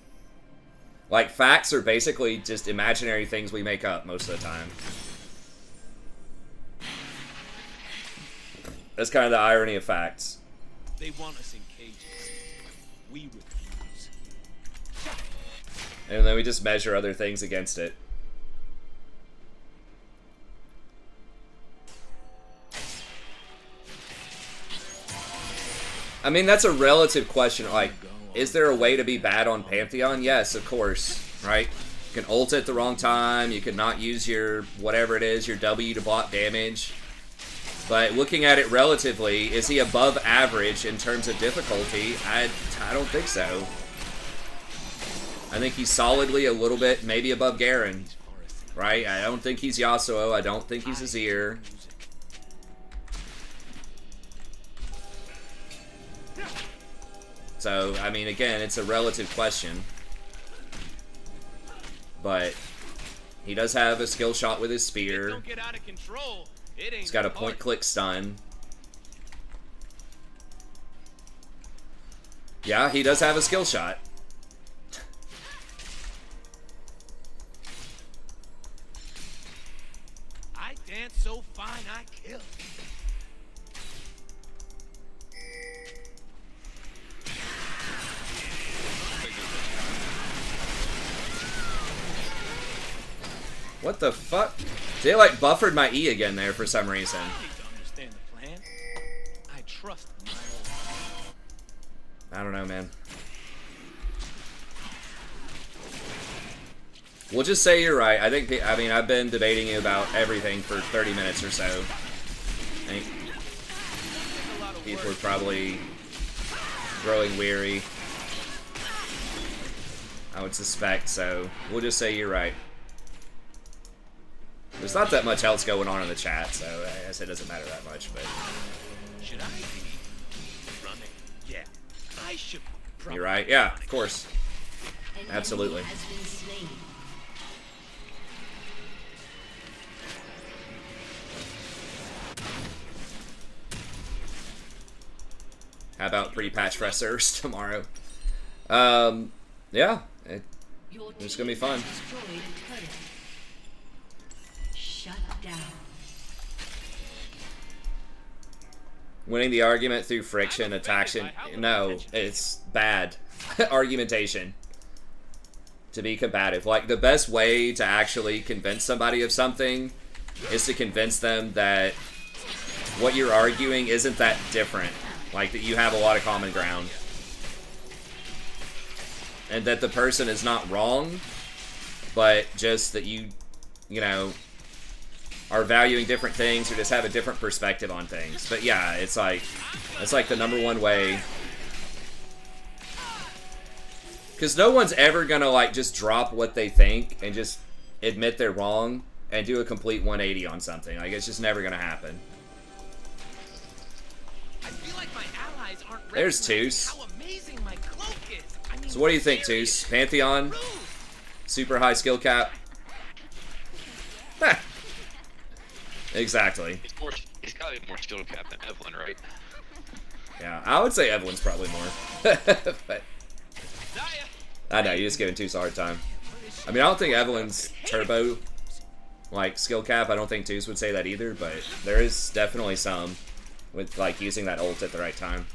like facts are basically just imaginary things we make up most of the time. That's kind of the irony of facts. They want us in cages. We refuse. And then we just measure other things against it. I mean, that's a relative question. Like, is there a way to be bad on Pantheon? Yes, of course, right? You can ult at the wrong time. You can not use your, whatever it is, your W to block damage. But looking at it relatively, is he above average in terms of difficulty? I don't think so. I think he's solidly a little bit, maybe above Garen, right? I don't think he's Yasuo. I don't think he's Azir. So, I mean, again, it's a relative question. But he does have a skill shot with his spear. Don't get out of control. It ain't He's got a hard. point-click stun. Yeah, he does have a skill shot. I dance so fine, I kill. What the fuck? They like buffered my E again there for some reason. I need to understand the plan. I trust my own. I don't know, man. We'll just say you're right. I mean, I've been debating you about everything for 30 minutes or so. I think people are probably growing weary. I would suspect, so we'll just say you're right. There's not that much else going on in the chat, so I guess it doesn't matter that much, but... Should I be running? Yeah, I should. You're right. Yeah, of course. An Absolutely. enemy has been slain. How about pre-patch pressers tomorrow? Yeah. Your It's gonna be team fun. has destroyed a turret. Shut down. Winning the argument through friction, attraction. No, it's bad. Argumentation. To be combative. Like, the best way to actually convince somebody of something is to convince them that what you're arguing isn't that different. Like, that you have a lot of common ground. And that the person is not wrong, but just that you know, are valuing different things or just have a different perspective on things. But yeah, it's like the #1 way. Because no one's ever gonna like just drop what they think and just admit they're wrong and do a complete 180 on something. Like, it's just never gonna happen. I feel like my allies aren't There's recognizing Toos. how amazing my cloak is. I mean, So what do you think, serious. Toos? Pantheon? Rude. Super high skill cap? Heh. Exactly. He's got to be more skill cap than Evelyn, right? Yeah, I would say Evelyn's probably more. But Zaya, I know, you're just giving Toos a hard time. I mean, I don't think Evelyn's turbo, like, skill cap. I don't think Toos would say that either, but there is definitely some with, like, using that ult at the right time.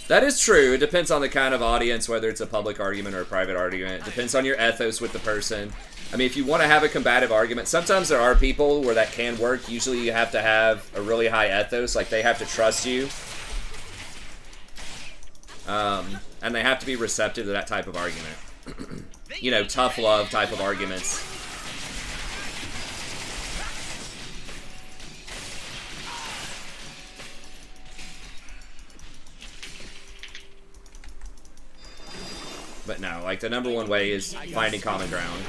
That is true. It depends on the kind of audience, whether it's a public argument or a private argument. It depends on your ethos with the person. I mean, if you want to have a combative argument, sometimes there are people where that can work. Usually you have to have a really high ethos, like they have to trust you. And they have to be receptive to that type of argument. You know, tough love type of arguments. But no, like the #1 way is finding common ground.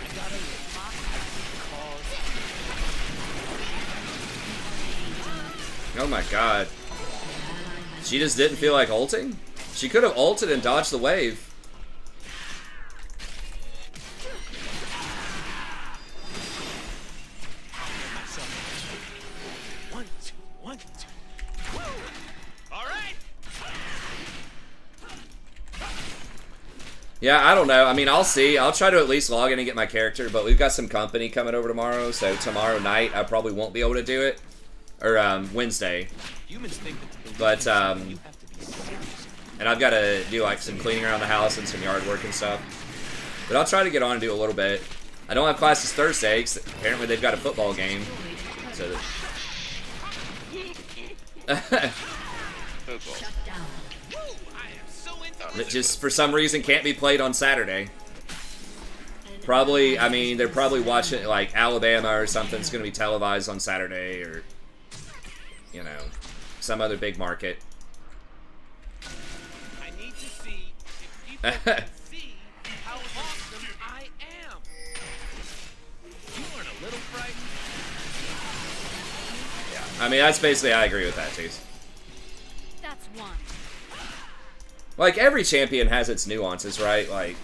Oh my god. She just didn't feel like ulting? She could have ulted and dodged the wave. One, two, one, two. Woo! All right. Yeah, I don't know. I mean, I'll see. I'll try to at least log in and get my character, but we've got some company coming over tomorrow, so tomorrow night I probably won't be able to do it. Or, Wednesday. Humans think that to believe But, in something, you have to be serious. And I've got to do, like, some cleaning around the house and some yard work and stuff. But I'll try to get on and do a little bit. I don't have classes Thursday, because apparently they've got a football game. So That's all. Shut down. Woo! I am so into that just, for some reason, can't be played on Saturday. Probably, I mean, they're probably watching, like, Alabama or something's going to be televised on Saturday, or, you know, some other big market. I need to see if people can see how awesome I am. You aren't a little frightened. I mean, that's basically, I agree with that, too. That's one. Like, every champion has its nuances, right? Like,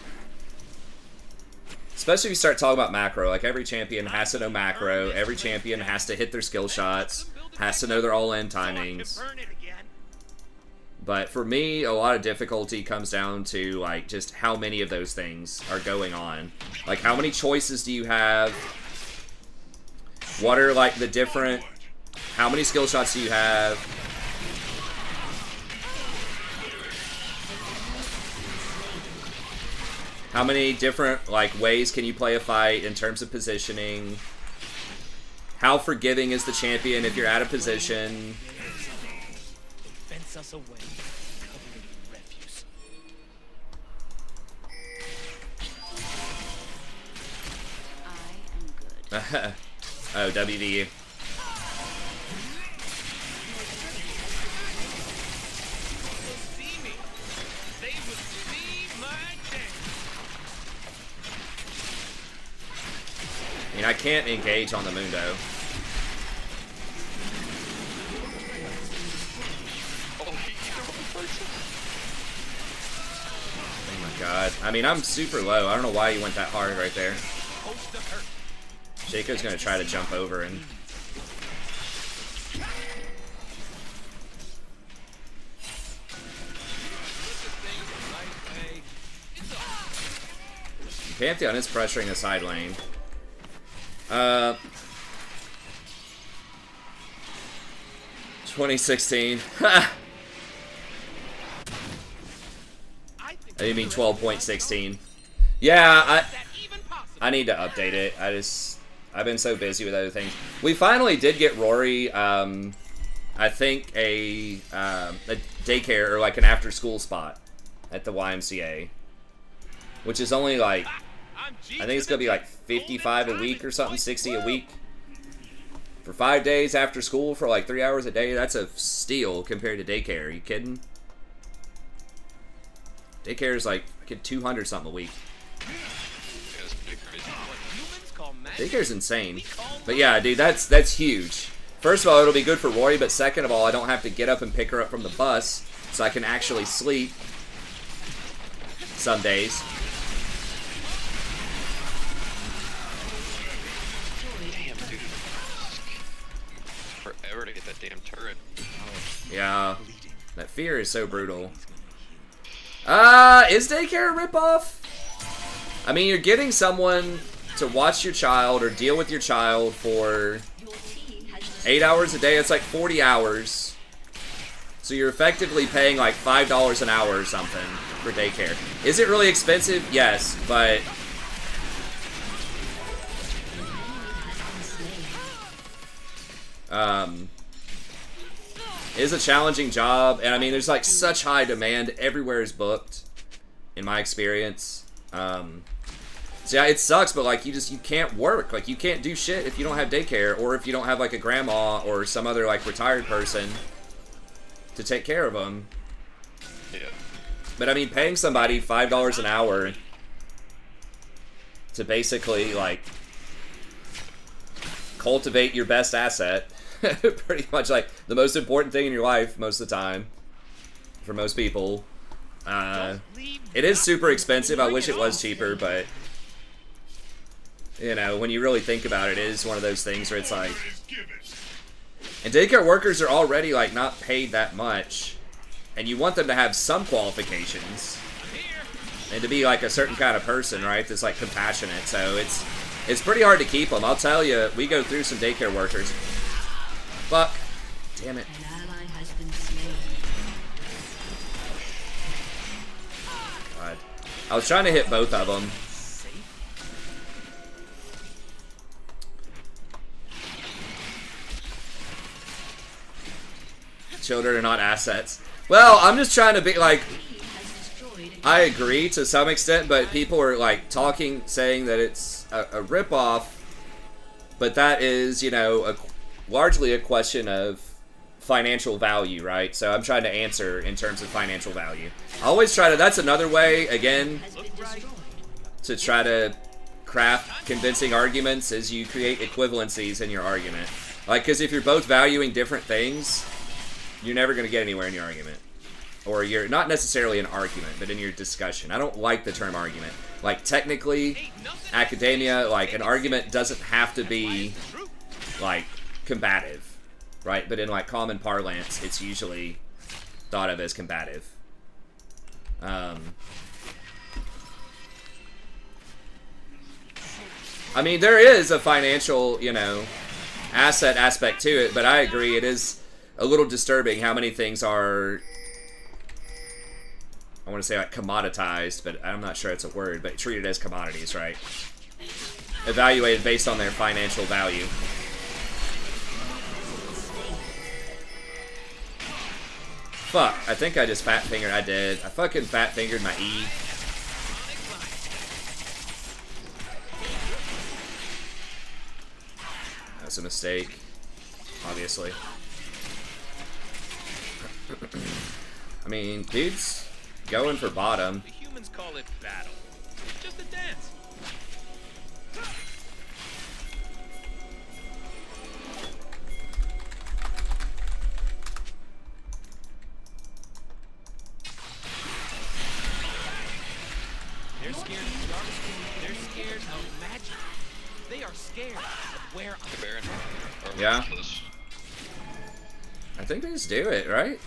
especially if you start talking about macro. Like, every champion has to know macro. Every champion has to hit their skill shots. Has to know their all-in timings. But for me, a lot of difficulty comes down to, like, just how many of those things are going on. Like, how many choices do you have? What are, like, the different... How many skill shots do you have? How many different, like, ways can you play a fight in terms of positioning? How forgiving is the champion if you're out of position? They fence us away, covering refuse. I am good. Oh, WVU. See me. They would see my day. I mean, I can't engage on the Mundo. Oh, he the wrong person. Oh my god. I mean, I'm super low. I don't know why you went that hard right there. Supposed to hurt. Jayco's gonna try to jump over and... Pantheon is pressuring the side lane. 2016. I didn't mean 12.16. Yeah, I need to update it. I've been so busy with other things. We finally did get Rory, I think a daycare or like an after school spot at the YMCA, which is only like, I think it's gonna be like 55 a week or something, 60 a week for 5 days after school for like 3 hours a day. That's a steal compared to daycare. Are you kidding? Daycare is like 200 something a week. That's pretty crazy. Daycare's insane. But yeah, dude, that's huge. First of all, it'll be good for Rory, but second of all, I don't have to get up and pick her up from the bus, so I can actually sleep some days. Damn, dude. Forever to get that damn turret. Yeah, that fear is so brutal. Is daycare a ripoff? I mean, you're getting someone to watch your child or deal with your child for 8 hours a day. It's like 40 hours. So you're effectively paying like $5 an hour or something for daycare. Is it really expensive? Yes, but... it is a challenging job, and I mean, there's like such high demand. Everywhere is booked, in my experience. So yeah, it sucks, but like you can't work. Like you can't do shit if you don't have daycare, or if you don't have like a grandma or some other like retired person to take care of them. Yeah. But I mean, paying somebody $5 an hour to basically like cultivate your best asset, pretty much like the most important thing in your life most of the time, for most people. It is super expensive. I wish it was cheaper, but you know, when you really think about it, it is one of those things where it's like, and daycare workers are already like not paid that much, and you want them to have some qualifications and to be like a certain kind of person, right? That's like compassionate. So it's pretty hard to keep them. I'll tell you, we go through some daycare workers. Fuck. Damn it. An ally has been slain. God. I was trying to hit both of them. Children are not assets. Well, I'm just trying to be like, I agree to some extent, but people are like talking, saying that it's a ripoff, but that is, you know, largely a question of financial value, right? So I'm trying to answer in terms of financial value. I always try to, that's another way, again, to try to craft convincing arguments, is you create equivalencies in your argument. Like, because if you're both valuing different things, you're never going to get anywhere in your argument. or your, not necessarily an argument, but in your discussion. I don't like the term argument. Like, technically, academia, like, an argument doesn't have to be, like, combative, right? But in, like, common parlance, it's usually thought of as combative. I mean, there is a financial, you know, asset aspect to it, but I agree, it is a little disturbing how many things are, I want to say like commoditized, but I'm not sure it's a word, but treated as commodities, right? Evaluated based on their financial value. Fuck, I think I just fat fingered, I did. I fucking fat fingered my E. That's a mistake, obviously. I mean, dude's going for bottom. The humans call it battle. It's just a dance. They're scared of dark. They're scared of magic. They are scared of where The Baron. Or Yeah. Ridiculous. I think they just do it, right?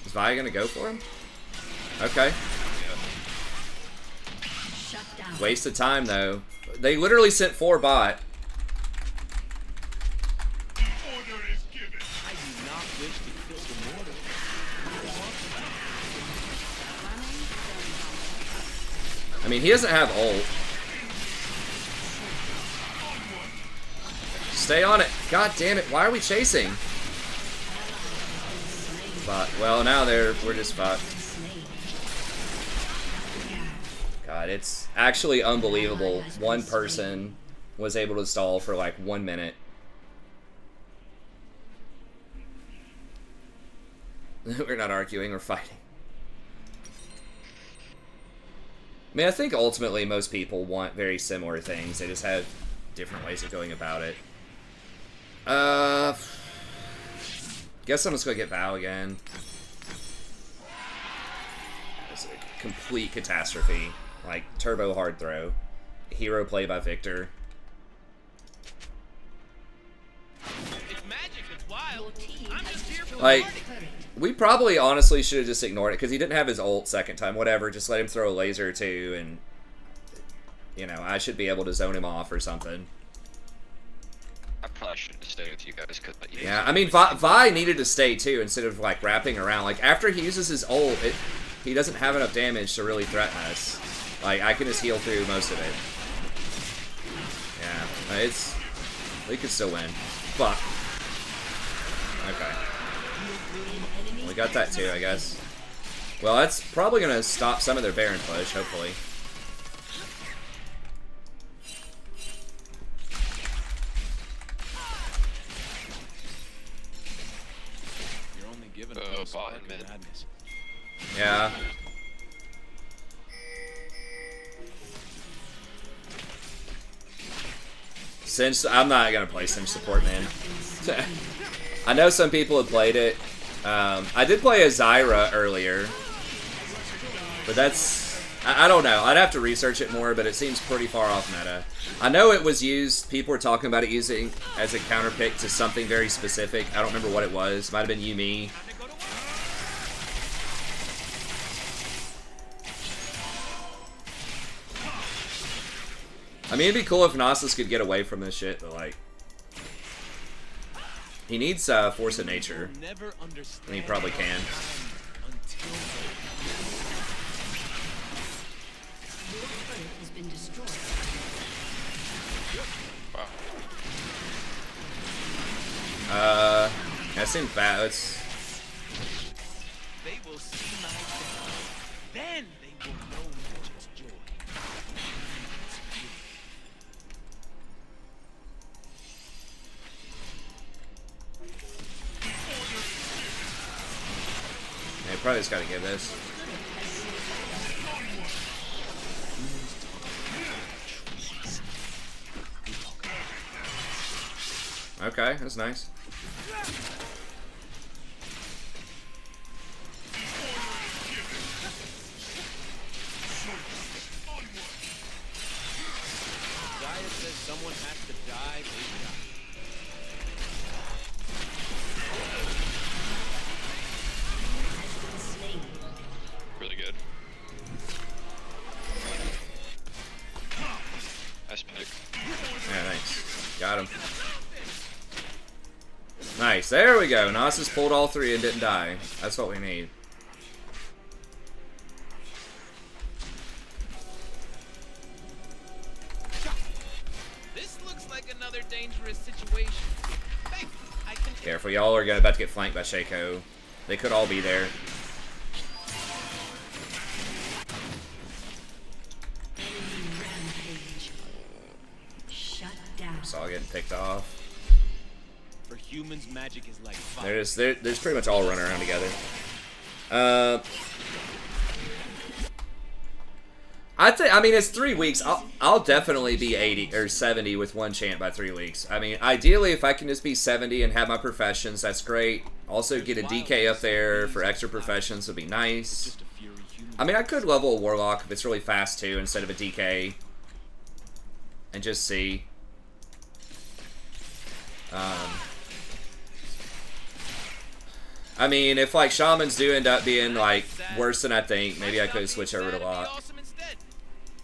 Is Vi gonna go for him? Okay. Shut down. Waste of time, though. They literally sent 4 bot. The order is given. I do not wish to kill the mortal. I mean, he doesn't have ult. Stay on it. God damn it. Why are we chasing? Fuck. Well, now we're just fucked. God, it's actually unbelievable. One person was able to stall for like 1 minute. We're not arguing, we're fighting. I mean, I think ultimately most people want very similar things. They just have different ways of going about it. Guess I'm just gonna get Vow again. It's a complete catastrophe. Like, turbo hard throw. Hero play by Victor. it's magic. It's wild. I'm just here for Like, the party. we probably honestly should have just ignored it, because he didn't have his ult second time. Whatever, just let him throw a laser or two, and, you know, I should be able to zone him off or something. I probably should have stayed with you guys because Yeah, I mean, Vi needed to stay too, instead of, like, wrapping around. Like, after he uses his ult, he doesn't have enough damage to really threaten us. Like, I can just heal through most of it. Yeah, we could still win. Fuck. Okay. We got that too, I guess. Well, that's probably gonna stop some of their Baron push, hopefully. You're only given Oh, a bot spark and of mid. madness. Yeah. Since I'm not gonna play Singe support, man. I know some people have played it. I did play a Zyra earlier, but that's I don't know. I'd have to research it more, but it seems pretty far off meta. I know it was used. People were talking about it using as a counter pick to something very specific. I don't remember what it was. Might have been Yumi. Time to go to work. I mean, it'd be cool if Nasus could get away from this shit, but like, he needs Force of Nature, You'll never understand and he probably can. until Your turret has been destroyed. That seems bad. It's they will see my death. Then they will know magic's joy. yeah, probably just gotta give this. Okay, that's nice. There we go. Nasus pulled all three and didn't die. That's what we need. This looks like another dangerous situation. Thank you. I can. Careful, y'all are about to get flanked by Shaco. They could all be there. Enemy rampage. Shut down. It's all getting picked off. For humans, magic is like fire. They're pretty much all running around together. I mean, it's 3 weeks. I'll definitely be 80 or 70 with one chant by 3 weeks. I mean, ideally, if I can just be 70 and have my professions, that's great. Also, get a DK up there for extra professions would be nice. Just a fury human. I mean, I could level a Warlock if it's really fast too, instead of a DK, and just see. I mean, if like Shamans do end up being like worse than I think, maybe I could switch over to Lock. Awesome instead.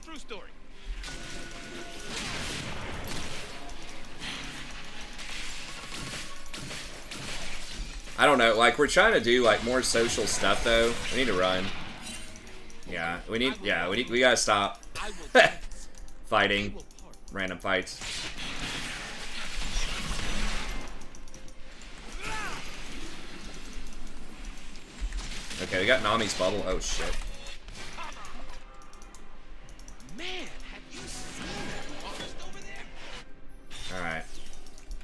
True story. I don't know, like we're trying to do like more social stuff though. We need to run. Yeah, we gotta stop I will dance. fighting We will part. random fights. Okay, we got Nami's bubble. Oh shit. Man, have you seen that artist over there?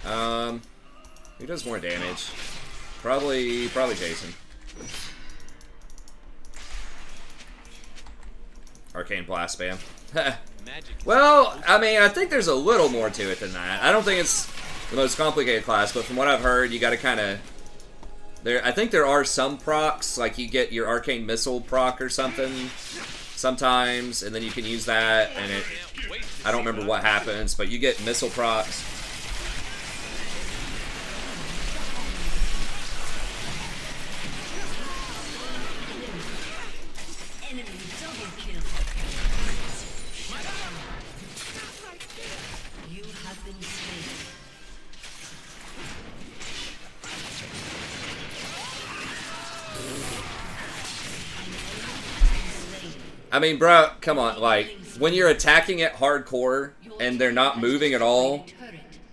Alright. Who does more damage? Probably Jason. Arcane Blast spam. Magic. Well, I mean, I think there's a little more to it than that. I don't think it's the most complicated class, but from what I've heard, you gotta kinda... I think there are some procs, like you get your Arcane Missile proc or something sometimes, and then you can use that, and it... I don't remember what happens, but you get missile procs. Enemy double kill. You have been slain. I mean, bro, come on, like, when you're attacking it hardcore, and they're not moving at all,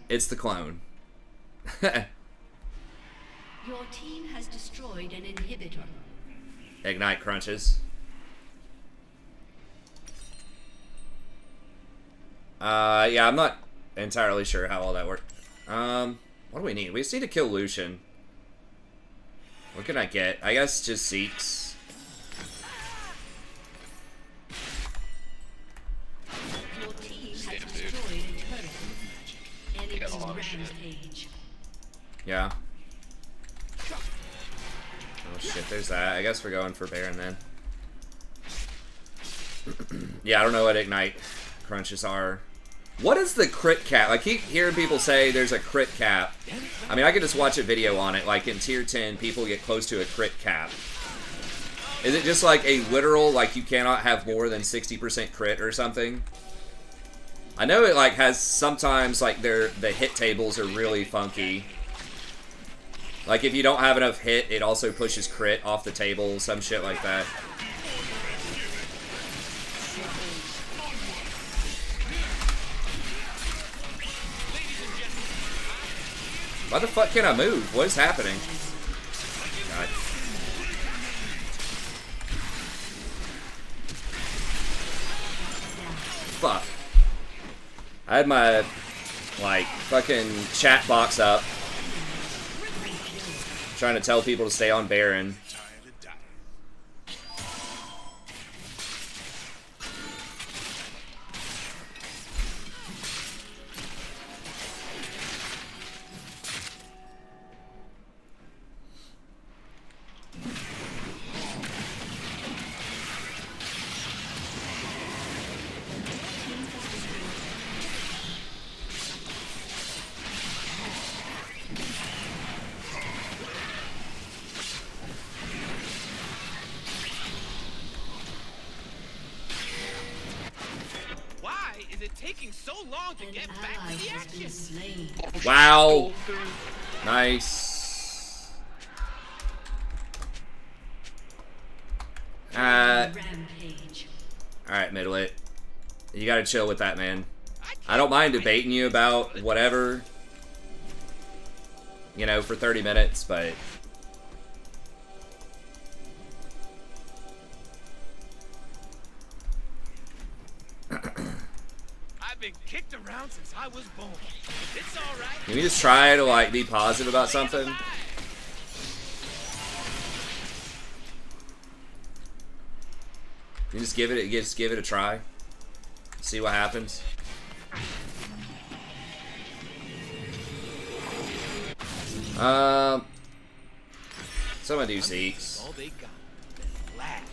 it's the clone. Your team has destroyed an inhibitor. Ignite crunches. Yeah, I'm not entirely sure how all that works. What do we need? We just need to kill Lucian. What can I get? I guess just Zeke's. Your team has destroyed a turret. Enemy got a lot of shit. rampage. Yeah. Oh shit, there's that. I guess we're going for Baron then. Yeah, I don't know what Ignite crunches are. What is the crit cap? I keep hearing people say there's a crit cap. I mean, I could just watch a video on it. Like in tier 10, people get close to a crit cap. Is it just like a literal, like you cannot have more than 60% crit or something? I know it like has sometimes like the hit tables are really funky. Like if you don't have enough hit, it also pushes crit off the table, some shit like that. Why the fuck can't I move? What is happening? God. Fuck. I had my, like, fucking chat box up. Trying to tell people to stay on Baron. Why is it taking so long to An get back ally to the has been action? slain. Wow. Nice. Alright, Midwit. You gotta chill with that, man. I don't mind debating you about whatever, you know, for 30 minutes, but... I've been kicked around since I was born. It's all right. Can we just try to, like, be positive about something? You just give it a try. See what happens. So I'm gonna do Zeke's. All they got. Then laugh.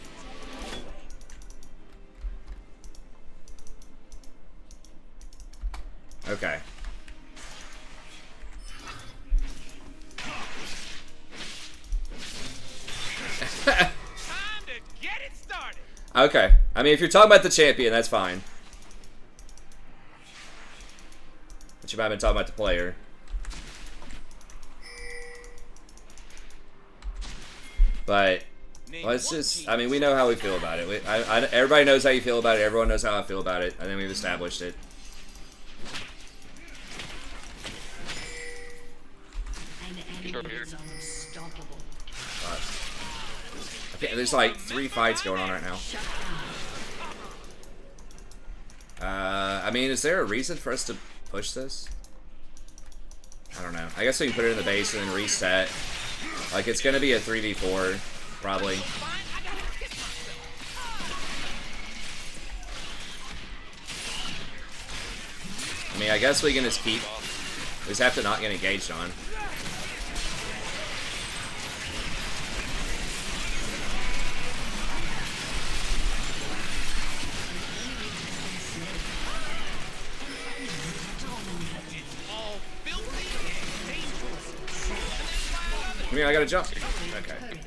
Okay. Time to get it started. Okay. I mean, if you're talking about the champion, that's fine. But you might have been talking about the player. But let's just, I mean, we know how we feel about it. Everybody knows how you feel about it. Everyone knows how I feel about it. I think we've established it. An enemy is unstoppable. I think there's like 3 fights going on right now. Shut down. I mean, is there a reason for us to push this? I don't know. I guess we can put it in the base and then reset. Like, it's gonna be a 3v4, probably. I mean, I guess we can just keep... We just have to not get engaged on. I mean, I gotta jump. Okay.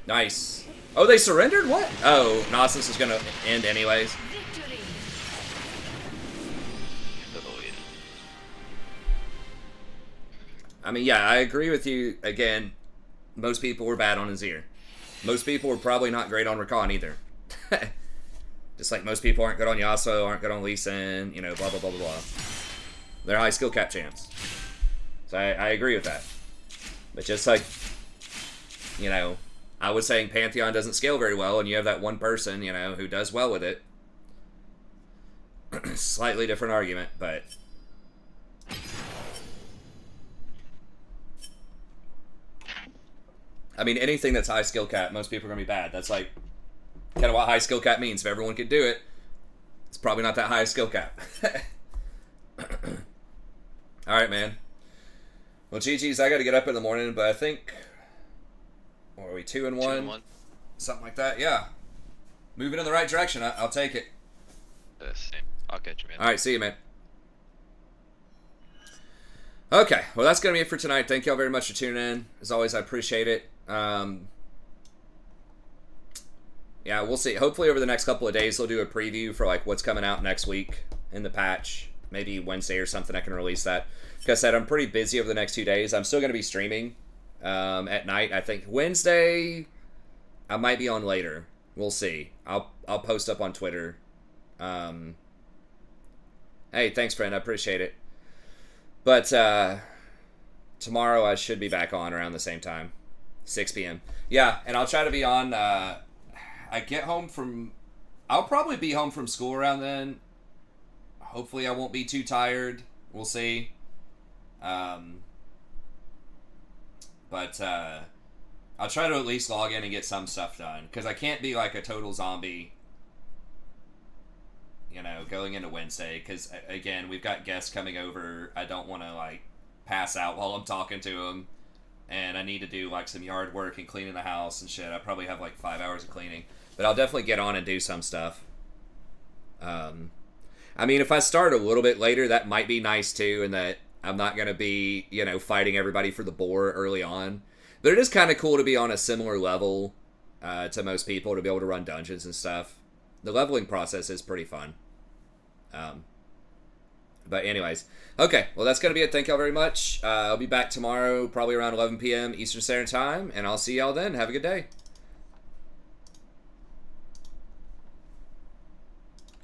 Nice. Oh, they surrendered? What? Oh, Gnosis is gonna end anyways. Victory. I mean, yeah, I agree with you. Again, most people were bad on Azir. Most people were probably not great on Rakan either. Just like most people aren't good on Yasuo, aren't good on Lee Sin, you know, blah, blah, blah, blah, blah. They're high skill cap champs. So I agree with that. But just like, you know, I was saying Pantheon doesn't scale very well, and you have that one person, you know, who does well with it. Slightly different argument, but... I mean, anything that's high skill cap, most people are going to be bad. That's like kind of what high skill cap means. If everyone could do it, it's probably not that high skill cap. Alright, man. Well, GG's, I got to get up in the morning, but I think... What are we, 2-1? 2-1. Something like that, yeah. Moving in the right direction, I'll take it. Same. I'll catch you, man. Alright, see you, man. Okay, well, that's going to be it for tonight. Thank y'all very much for tuning in. As always, I appreciate it. Yeah, we'll see. Hopefully over the next couple of days, they'll do a preview for like what's coming out next week in the patch. Maybe Wednesday or something, I can release that. Like I said, I'm pretty busy over the next 2 days. I'm still going to be streaming at night. I think Wednesday, I might be on later. We'll see. I'll post up on Twitter. Hey, thanks, friend. I appreciate it. But tomorrow I should be back on around the same time, 6 p.m. Yeah, and I'll try to be on. I get home from. I'll probably be home from school around then. Hopefully, I won't be too tired. We'll see. But I'll try to at least log in and get some stuff done, because I can't be like a total zombie. You know, going into Wednesday, because, again, we've got guests coming over. I don't want to, like, pass out while I'm talking to them. And I need to do, like, some yard work and cleaning the house and shit. I probably have, like, 5 hours of cleaning. But I'll definitely get on and do some stuff. I mean, if I start a little bit later, that might be nice, too, in that I'm not going to be, you know, fighting everybody for the boar early on. But it is kind of cool to be on a similar level to most people, to be able to run dungeons and stuff. The leveling process is pretty fun. But anyways, okay, well, that's going to be it. Thank y'all very much. I'll be back tomorrow, probably around 11 p.m. Eastern Standard Time, and I'll see y'all then. Have a good day.